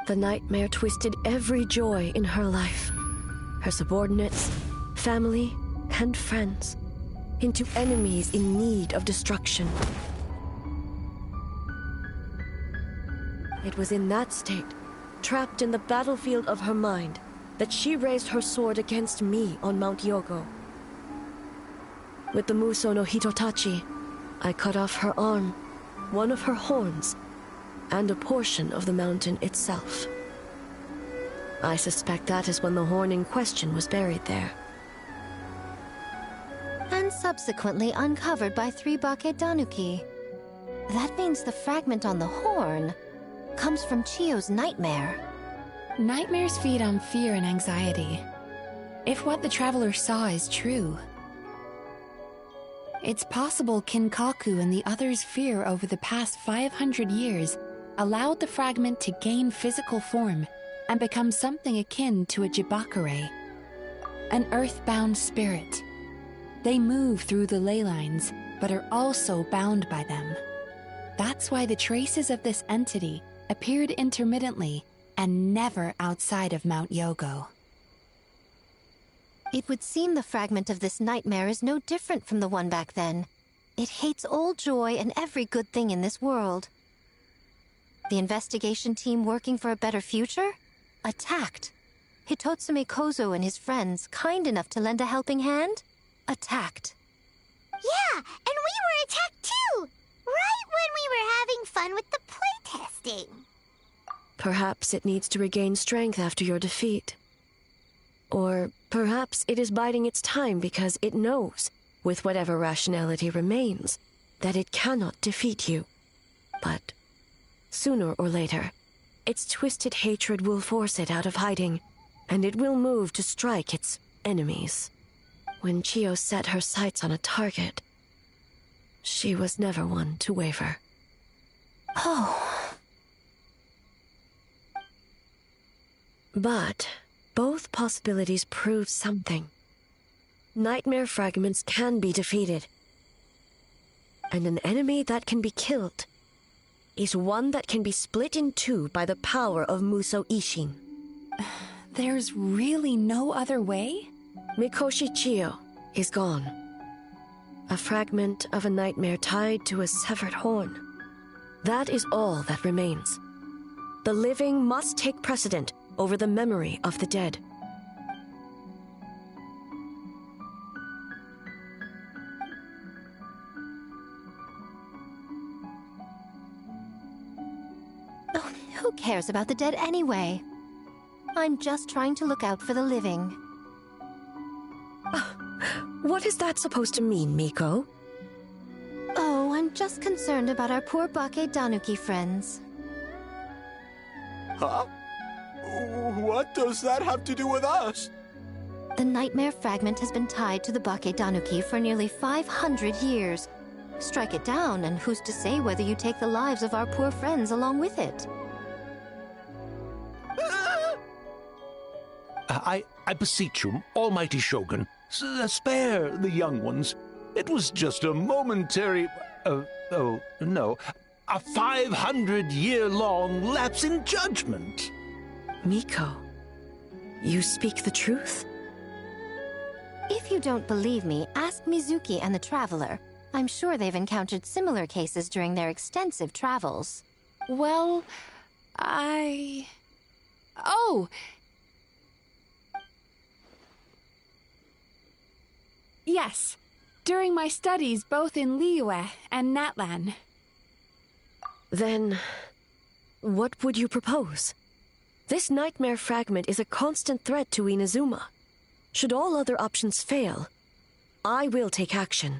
The nightmare twisted every joy in her life, her subordinates, family, and friends, into enemies in need of destruction. It was in that state, trapped in the battlefield of her mind, that she raised her sword against me on Mount Yogo. With the Muso no Hitotachi, I cut off her arm, one of her horns, and a portion of the mountain itself. I suspect that is when the horn in question was buried there. And subsequently uncovered by 3 Bakedanuki. That means the fragment on the horn comes from Chiyo's nightmare. Nightmares feed on fear and anxiety. If what the traveler saw is true, it's possible Kinkaku and the others' fear over the past 500 years allowed the fragment to gain physical form and become something akin to a Jibakure, an earthbound spirit. They move through the ley lines, but are also bound by them. That's why the traces of this entity appeared intermittently and never outside of Mount Yogo. It would seem the fragment of this nightmare is no different from the one back then. It hates all joy and every good thing in this world. The investigation team working for a better future? Attacked. Hitotsume Kozo and his friends, kind enough to lend a helping hand? Attacked. Yeah, and we were attacked too! Right when we were having fun with the playtesting. Perhaps it needs to regain strength after your defeat. Or perhaps it is biding its time because it knows, with whatever rationality remains, that it cannot defeat you. But sooner or later, its twisted hatred will force it out of hiding, and it will move to strike its enemies. When Chiyo set her sights on a target, she was never one to waver. Oh. But both possibilities prove something. Nightmare fragments can be defeated, and an enemy that can be killed is one that can be split in two by the power of Muso Ishin. There's really no other way? Mikoshi Chiyo is gone. A fragment of a nightmare tied to a severed horn. That is all that remains. The living must take precedent over the memory of the dead. Who cares about the dead anyway? I'm just trying to look out for the living. What is that supposed to mean, Miko? Oh, I'm just concerned about our poor Bake Danuki friends. Huh? What does that have to do with us? The nightmare fragment has been tied to the Bake Danuki for nearly 500 years. Strike it down, and who's to say whether you take the lives of our poor friends along with it? I beseech you, Almighty Shogun, spare the young ones. It was just a momentary... a 500-year-long lapse in judgment. Miko, you speak the truth? If you don't believe me, ask Mizuki and the Traveler. I'm sure they've encountered similar cases during their extensive travels. Well, Oh! Yes, during my studies both in Liyue and Natlan. Then, what would you propose? This nightmare fragment is a constant threat to Inazuma. Should all other options fail, I will take action.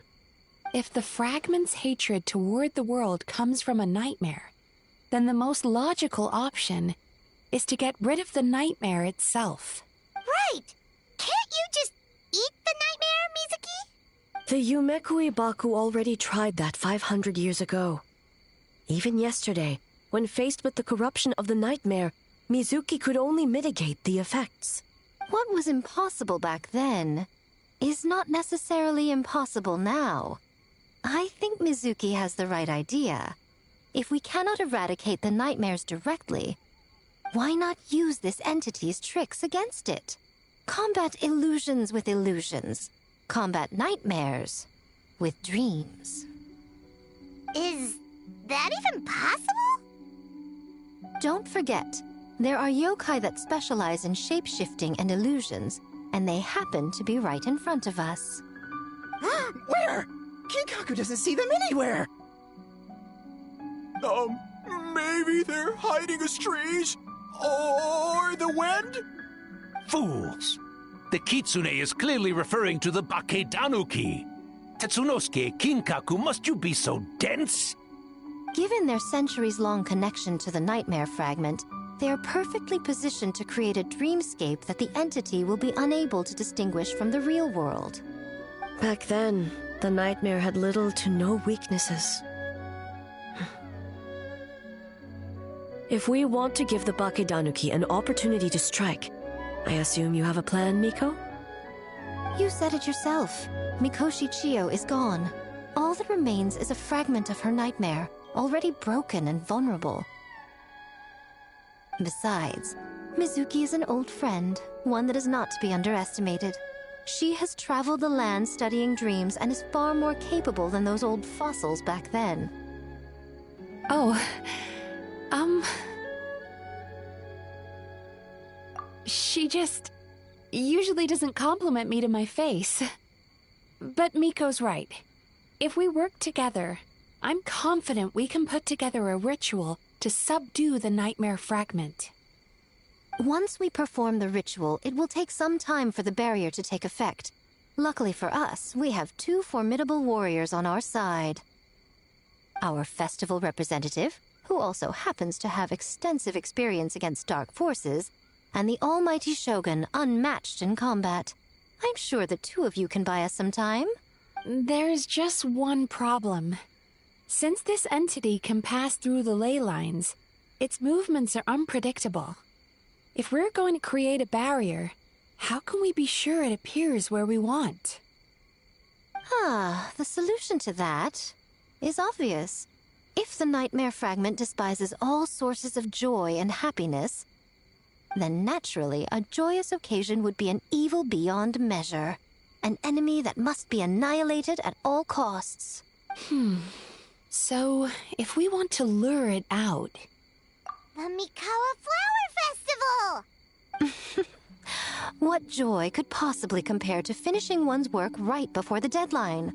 If the fragment's hatred toward the world comes from a nightmare, then the most logical option is to get rid of the nightmare itself. Right! Can't you just eat the nightmare, Mizuki? The Yumekui Baku already tried that 500 years ago. Even yesterday, when faced with the corruption of the nightmare, Mizuki could only mitigate the effects. What was impossible back then is not necessarily impossible now. I think Mizuki has the right idea. If we cannot eradicate the nightmares directly, why not use this entity's tricks against it? Combat illusions with illusions. Combat nightmares with dreams. Is that even possible? Don't forget, there are yokai that specialize in shape-shifting and illusions, and they happen to be right in front of us. Where? Kinkaku doesn't see them anywhere! Maybe they're hiding as trees? Or the wind? Fools! The kitsune is clearly referring to the Bake Danuki. Tetsunosuke, Kinkaku, must you be so dense? Given their centuries-long connection to the nightmare fragment, they are perfectly positioned to create a dreamscape that the entity will be unable to distinguish from the real world. Back then, the nightmare had little to no weaknesses. If we want to give the Bake Danuki an opportunity to strike, I assume you have a plan, Miko? You said it yourself. Mikoshi Chiyo is gone. All that remains is a fragment of her nightmare, already broken and vulnerable. Besides, Mizuki is an old friend, one that is not to be underestimated. She has traveled the land studying dreams and is far more capable than those old fossils back then. Oh, She just usually doesn't compliment me to my face. But Miko's right. If we work together, I'm confident we can put together a ritual to subdue the nightmare fragment. Once we perform the ritual, it will take some time for the barrier to take effect. Luckily for us, we have two formidable warriors on our side. Our festival representative, who also happens to have extensive experience against dark forces, and the almighty Shogun, unmatched in combat. I'm sure the two of you can buy us some time. There's just one problem. Since this entity can pass through the ley lines, its movements are unpredictable. If we're going to create a barrier, how can we be sure it appears where we want? The solution to that is obvious. If the nightmare fragment despises all sources of joy and happiness, then naturally a joyous occasion would be an evil beyond measure. An enemy that must be annihilated at all costs. So, if we want to lure it out... The Mikawa Flower Festival! What joy could possibly compare to finishing one's work right before the deadline?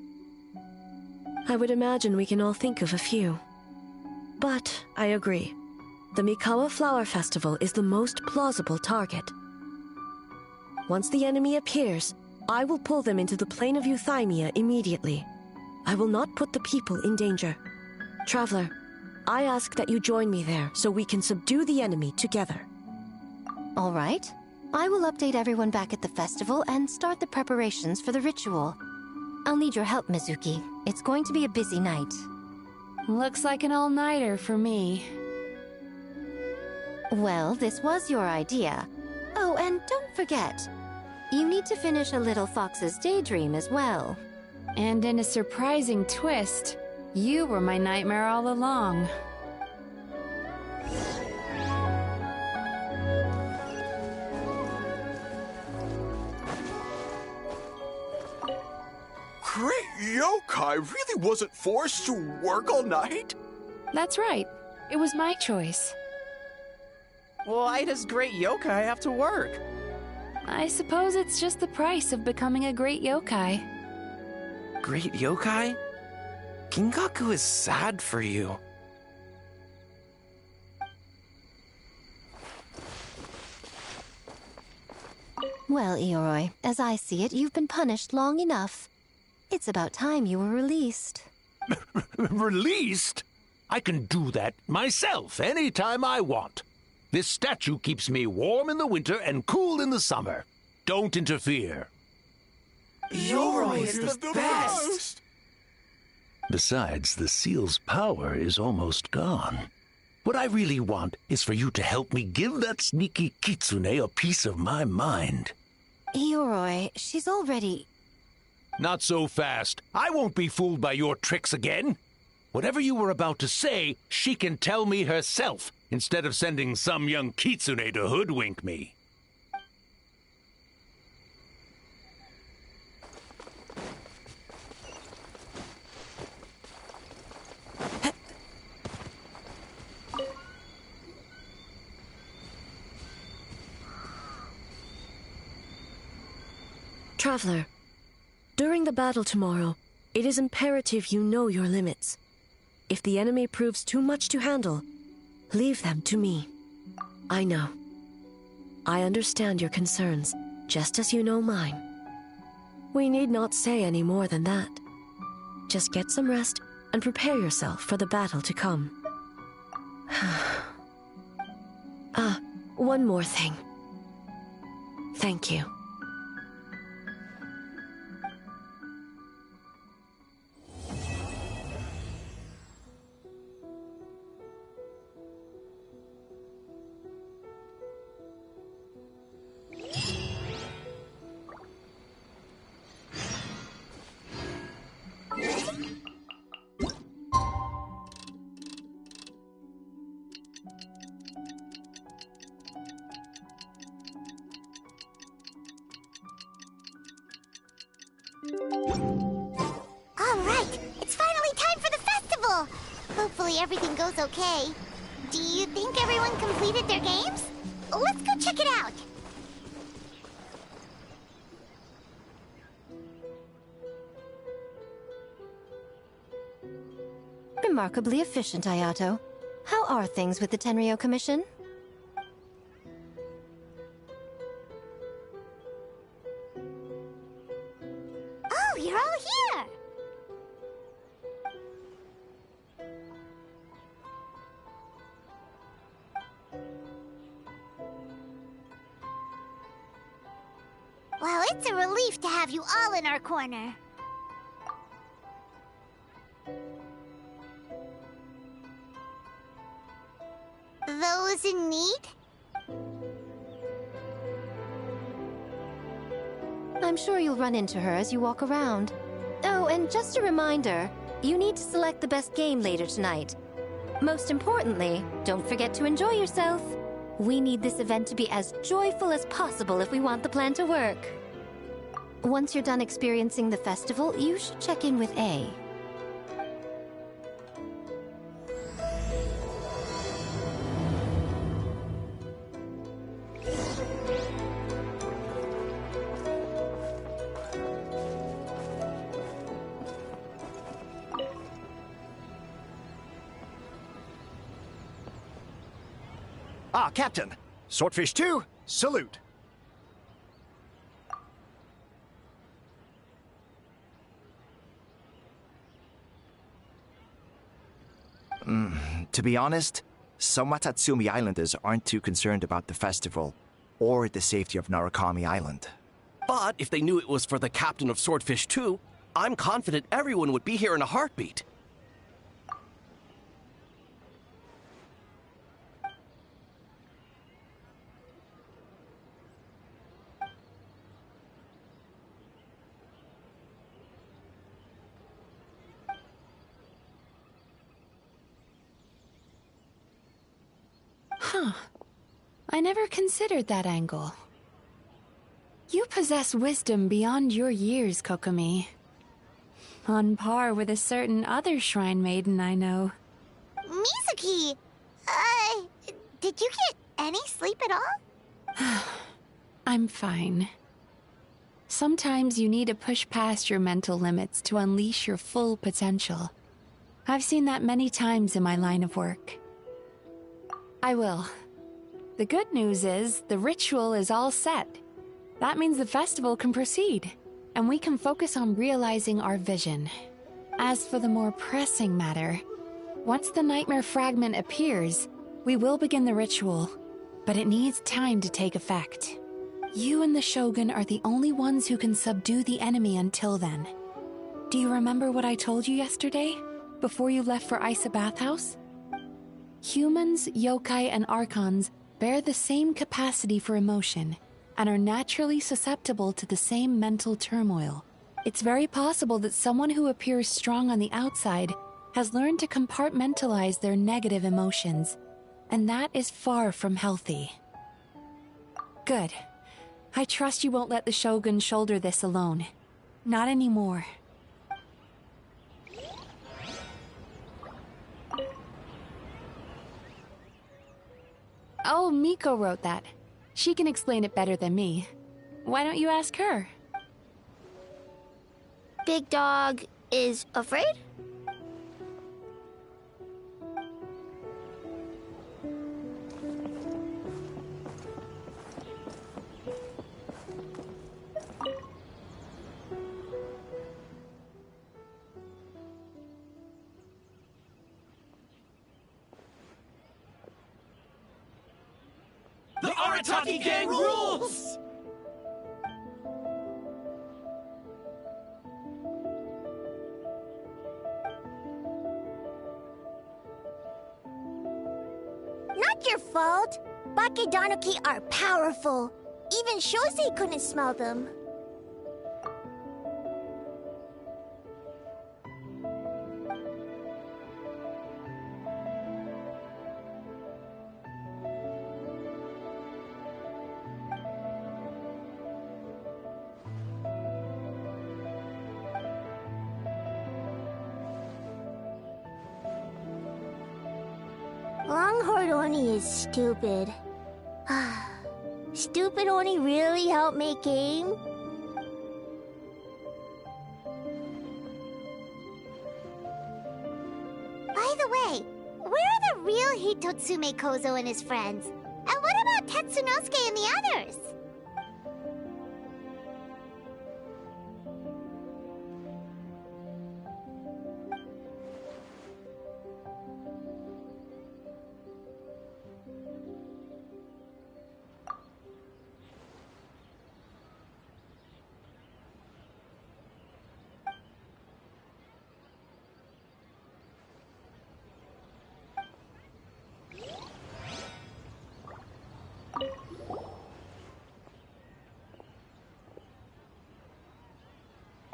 I would imagine we can all think of a few. But I agree. The Mikawa Flower Festival is the most plausible target. Once the enemy appears, I will pull them into the plain of Euthymia immediately. I will not put the people in danger. Traveler, I ask that you join me there so we can subdue the enemy together. All right. I will update everyone back at the festival and start the preparations for the ritual. I'll need your help, Mizuki. It's going to be a busy night. Looks like an all-nighter for me. Well, this was your idea. Oh, and don't forget, you need to finish a Little Fox's Daydream as well. And in a surprising twist, you were my nightmare all along. Great yokai really wasn't forced to work all night? That's right. It was my choice. Why does Great Yokai have to work? I suppose it's just the price of becoming a great yokai. Great yokai? Gingaku is sad for you. Well, Ioroi, as I see it, you've been punished long enough. It's about time you were released. Released? I can do that myself anytime I want. This statue keeps me warm in the winter and cool in the summer. Don't interfere. Ioroi is the best! Besides, the seal's power is almost gone. What I really want is for you to help me give that sneaky kitsune a piece of my mind. Ioroi, she's already... Not so fast. I won't be fooled by your tricks again. Whatever you were about to say, she can tell me herself, instead of sending some young kitsune to hoodwink me. Traveler, during the battle tomorrow, it is imperative you know your limits. If the enemy proves too much to handle, leave them to me. I know. I understand your concerns, just as you know mine. We need not say any more than that. Just get some rest and prepare yourself for the battle to come. One more thing. Thank you. Alright, it's finally time for the festival! Hopefully everything goes okay. Do you think everyone completed their games? Let's go check it out! Remarkably efficient, Ayato. How are things with the Tenryo Commission? Oh, you're all here! Well, it's a relief to have you all in our corner. Those in need? I'm sure you'll run into her as you walk around. Oh, and just a reminder, you need to select the best game later tonight. Most importantly, don't forget to enjoy yourself. We need this event to be as joyful as possible if we want the plan to work. Once you're done experiencing the festival, you should check in with A. Ah, Captain. Swordfish 2, salute. To be honest, some Watatsumi Islanders aren't too concerned about the festival or the safety of Narukami Island. But if they knew it was for the captain of Swordfish 2, I'm confident everyone would be here in a heartbeat. Huh. I never considered that angle. You possess wisdom beyond your years, Kokomi. On par with a certain other shrine maiden I know. Mizuki! Did you get any sleep at all? I'm fine. Sometimes you need to push past your mental limits to unleash your full potential. I've seen that many times in my line of work. I will. The good news is, the ritual is all set. That means the festival can proceed, and we can focus on realizing our vision. As for the more pressing matter, once the nightmare fragment appears, we will begin the ritual, but it needs time to take effect. You and the Shogun are the only ones who can subdue the enemy until then. Do you remember what I told you yesterday, before you left for Isa Bathhouse? Humans, yokai, and archons bear the same capacity for emotion, and are naturally susceptible to the same mental turmoil. It's very possible that someone who appears strong on the outside has learned to compartmentalize their negative emotions, and that is far from healthy. Good. I trust you won't let the Shogun shoulder this alone. Not anymore. Oh, Miko wrote that. She can explain it better than me. Why don't you ask her? Big Dog is afraid? The Arataki gang rules! Not your fault. Bakedanuki are powerful. Even Shosei couldn't smell them. Longhorn Oni is stupid. Stupid Oni really helped make game? By the way, where are the real Hitotsume Kozo and his friends? And what about Tetsunosuke and the others?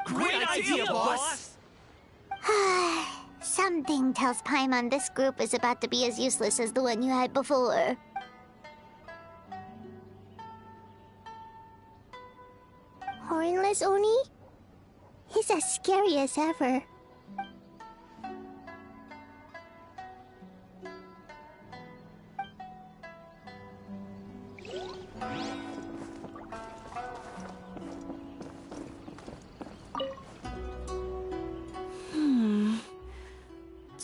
Great idea, boss! Something tells Paimon this group is about to be as useless as the one you had before. Hornless Oni? He's as scary as ever.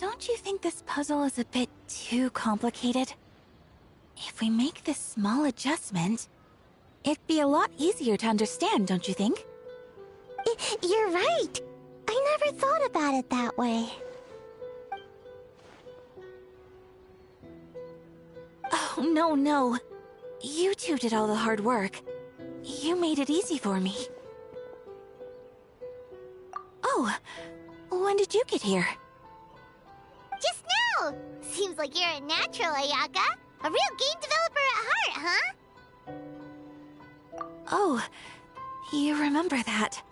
Don't you think this puzzle is a bit too complicated? If we make this small adjustment, it'd be a lot easier to understand, don't you think? You're right. I never thought about it that way. Oh, no. You two did all the hard work. You made it easy for me. Oh, when did you get here? Just now! Seems like you're a natural, Ayaka. A real game developer at heart, huh? Oh, you remember that.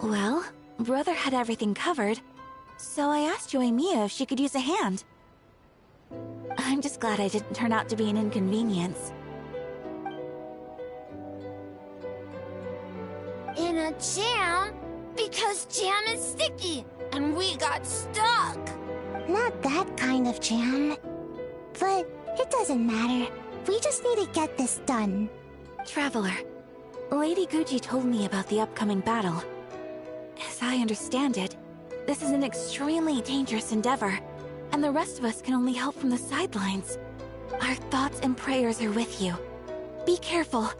Well, Brother had everything covered, so I asked Yoimiya if she could use a hand. I'm just glad I didn't turn out to be an inconvenience. In a jam? Because jam is sticky, and we got stuck. Not that kind of jam. But it doesn't matter. We just need to get this done. Traveler, Lady Guji told me about the upcoming battle. As I understand it, this is an extremely dangerous endeavor, and the rest of us can only help from the sidelines. Our thoughts and prayers are with you. Be careful.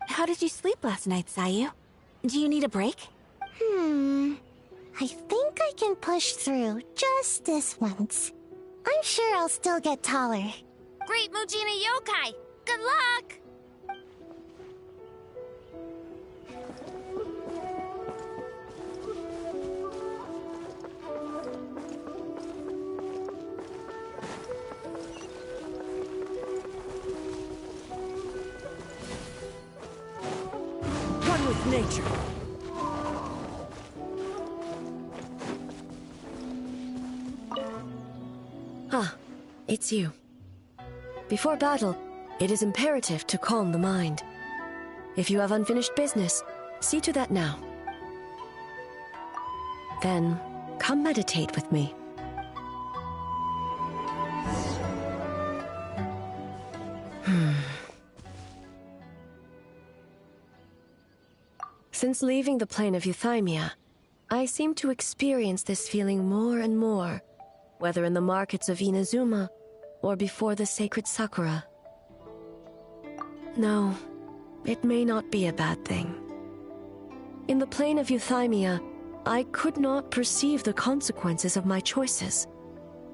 How did you sleep last night, Sayu? Do you need a break? I think I can push through just this once. I'm sure I'll still get taller. Great Mujina Yokai! Good luck! One with nature. Ah, it's you. Before battle, it is imperative to calm the mind. If you have unfinished business, see to that now. Then, come meditate with me. Since leaving the plane of Euthymia, I seem to experience this feeling more and more, whether in the markets of Inazuma or before the sacred Sakura. No, it may not be a bad thing. In the plane of Euthymia, I could not perceive the consequences of my choices,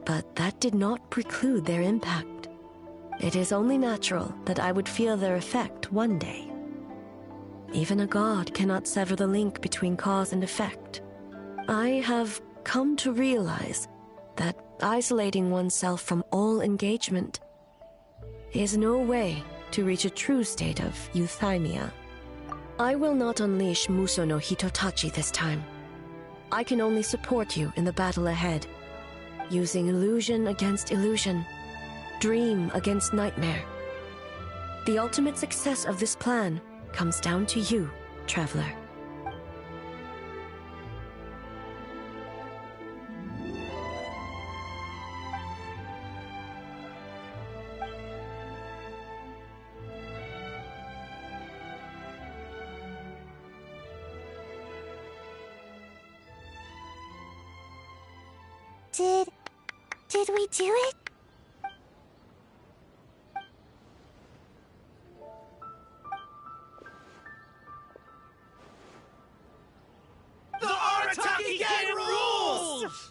but that did not preclude their impact. It is only natural that I would feel their effect one day. Even a god cannot sever the link between cause and effect. I have come to realize that isolating oneself from all engagement is no way to reach a true state of euthymia. I will not unleash Muso no Hitotachi this time. I can only support you in the battle ahead, using illusion against illusion, dream against nightmare. The ultimate success of this plan comes down to you, traveler. Did we do it? The Arataki Gang rules!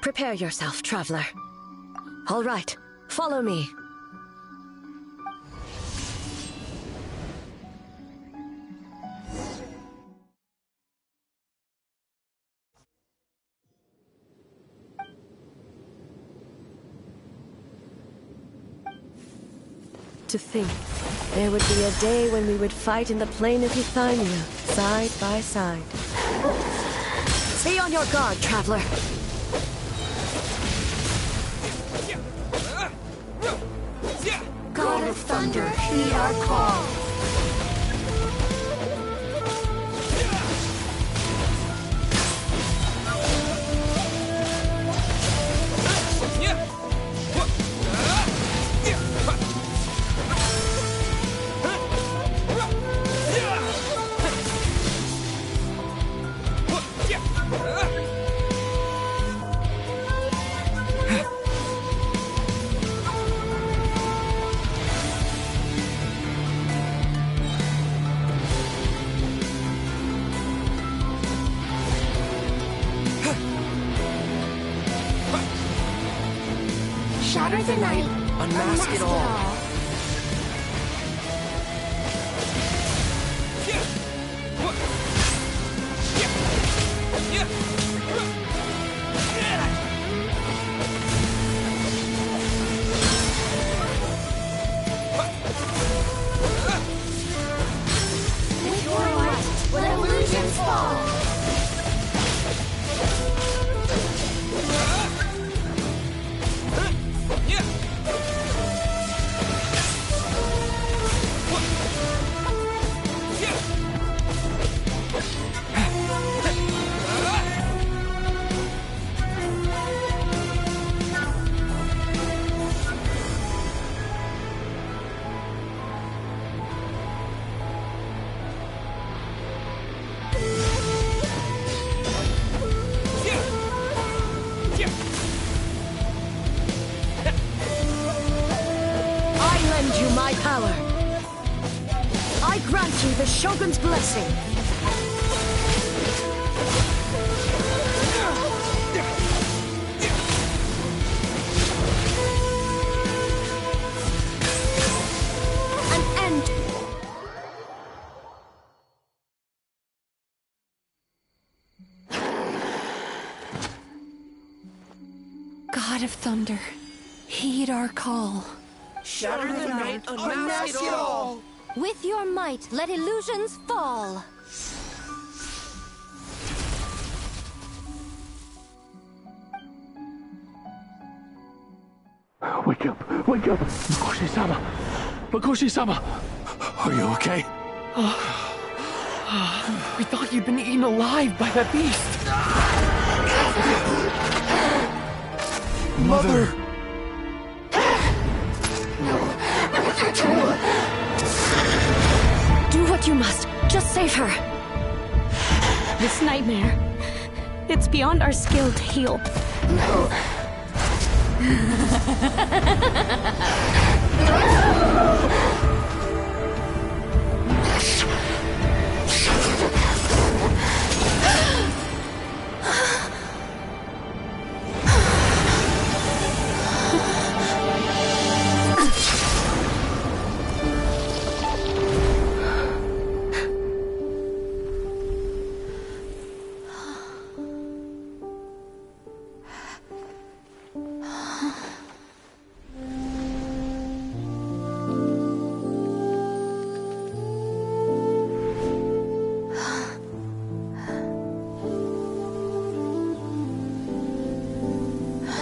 Prepare yourself, traveler. All right, follow me. To think, there would be a day when we would fight in the plain of Euthymia, side by side. Stay on your guard, traveler. God of Thunder, heed our call. the night. Unmask it all. With your might, let illusions fall. My power. I grant you the Shogun's blessing. An end. God of Thunder, heed our call. Shatter the night, unmask it all! With your might, let illusions fall! Wake up! Wake up! Makoshi-sama! Makoshi-sama! Are you okay? We thought you'd been eaten alive by that beast! Mother! Do what you must. Just save her. This nightmare, it's beyond our skill to heal.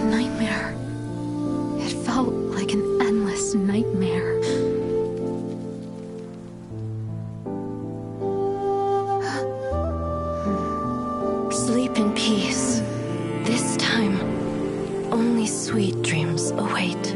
Nightmare. It felt like an endless nightmare. Sleep in peace. This time, only sweet dreams await.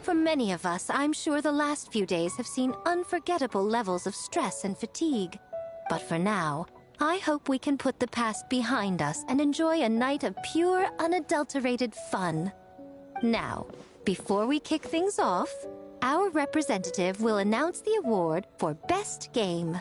For many of us, I'm sure the last few days have seen unforgettable levels of stress and fatigue. But for now, I hope we can put the past behind us and enjoy a night of pure, unadulterated fun. Now, before we kick things off, our representative will announce the award for Best Game.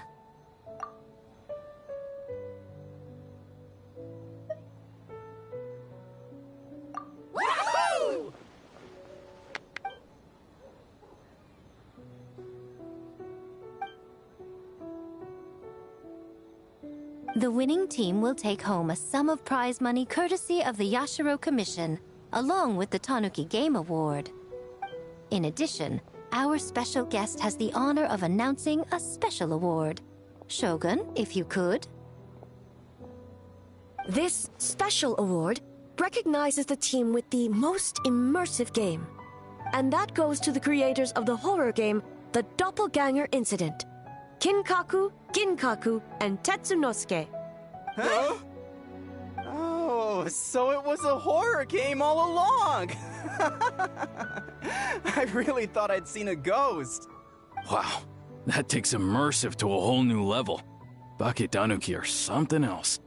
The winning team will take home a sum of prize money courtesy of the Yashiro Commission, along with the Tanuki Game Award. In addition, our special guest has the honor of announcing a special award. Shogun, if you could. This special award recognizes the team with the most immersive game. And that goes to the creators of the horror game, The Doppelganger Incident, Kinkaku Kinkaku, and Tetsunosuke. Huh? Oh, so it was a horror game all along! I really thought I'd seen a ghost. Wow, that takes immersive to a whole new level. Baketanuki are something else.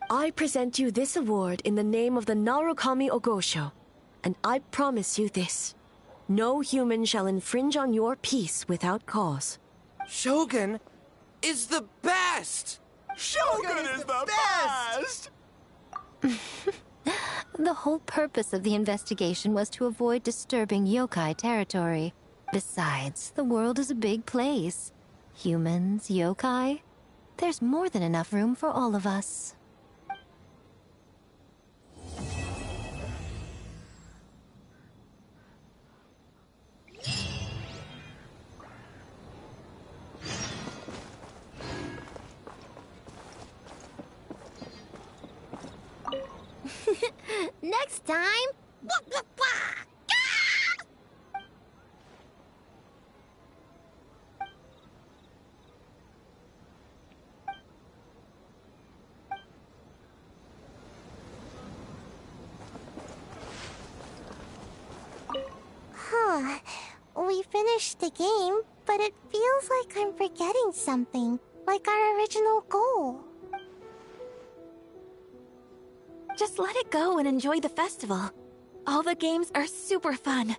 I present you this award in the name of the Narukami Ogosho, and I promise you this. No human shall infringe on your peace without cause. Shogun is the best! Shogun is the best! The whole purpose of the investigation was to avoid disturbing yokai territory. Besides, the world is a big place. Humans, yokai, there's more than enough room for all of us. Next time... Huh. We finished the game, but it feels like I'm forgetting something, like our original goal. Just let it go and enjoy the festival. All the games are super fun.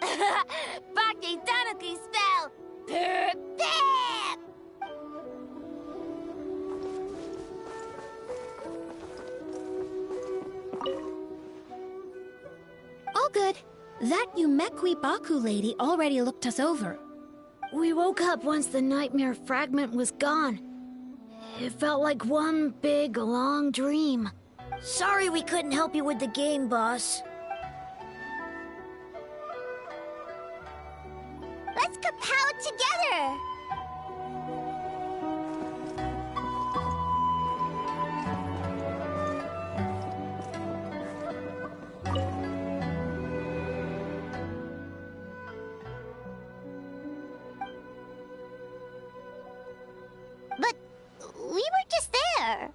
Baketanuki spell! Perfect! All good. That Yumekwi Baku lady already looked us over. We woke up once the nightmare fragment was gone. It felt like one big, long dream. Sorry we couldn't help you with the game, boss. Let's kapow together! But we were just there.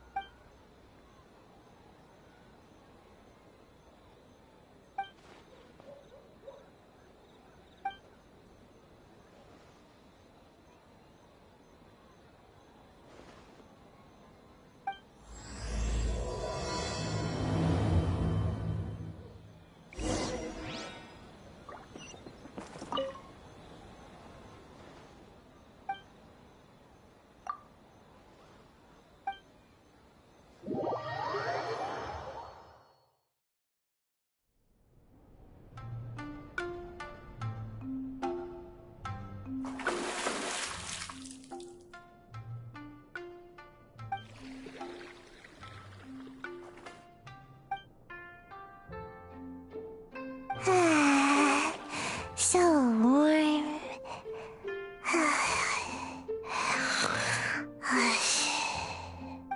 So warm.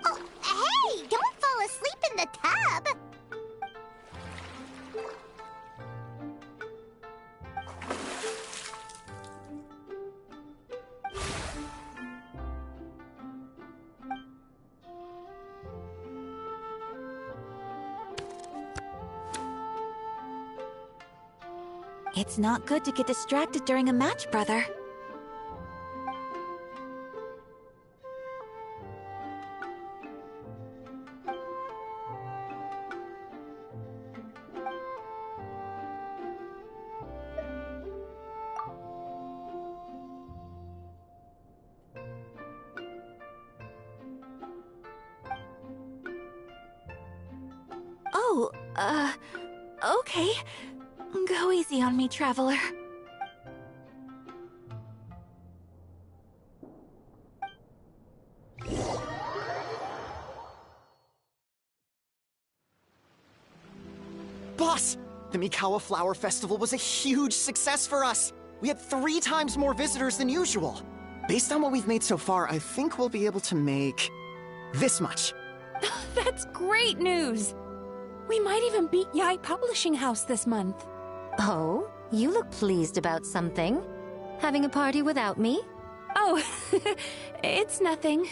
Oh, hey! Don't fall asleep in the tub! It's not good to get distracted during a match, brother. Oh, okay. Go easy on me, traveler. Boss! The Mikawa Flower Festival was a huge success for us! We had 3 times more visitors than usual. Based on what we've made so far, I think we'll be able to make this much. That's great news! We might even beat Yai Publishing House this month. Oh, you look pleased about something. Having a party without me? Oh, it's nothing.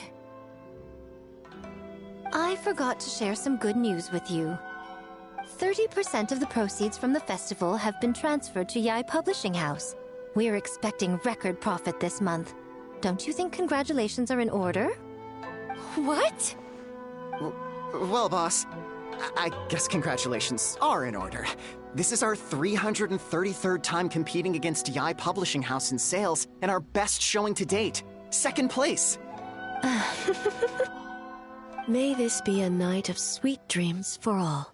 I forgot to share some good news with you. 30% of the proceeds from the festival have been transferred to Yai Publishing House. We're expecting record profit this month. Don't you think congratulations are in order? What? Well, boss, I guess congratulations are in order. This is our 333rd time competing against Yai Publishing House in sales, and our best showing to date. Second place. May this be a night of sweet dreams for all.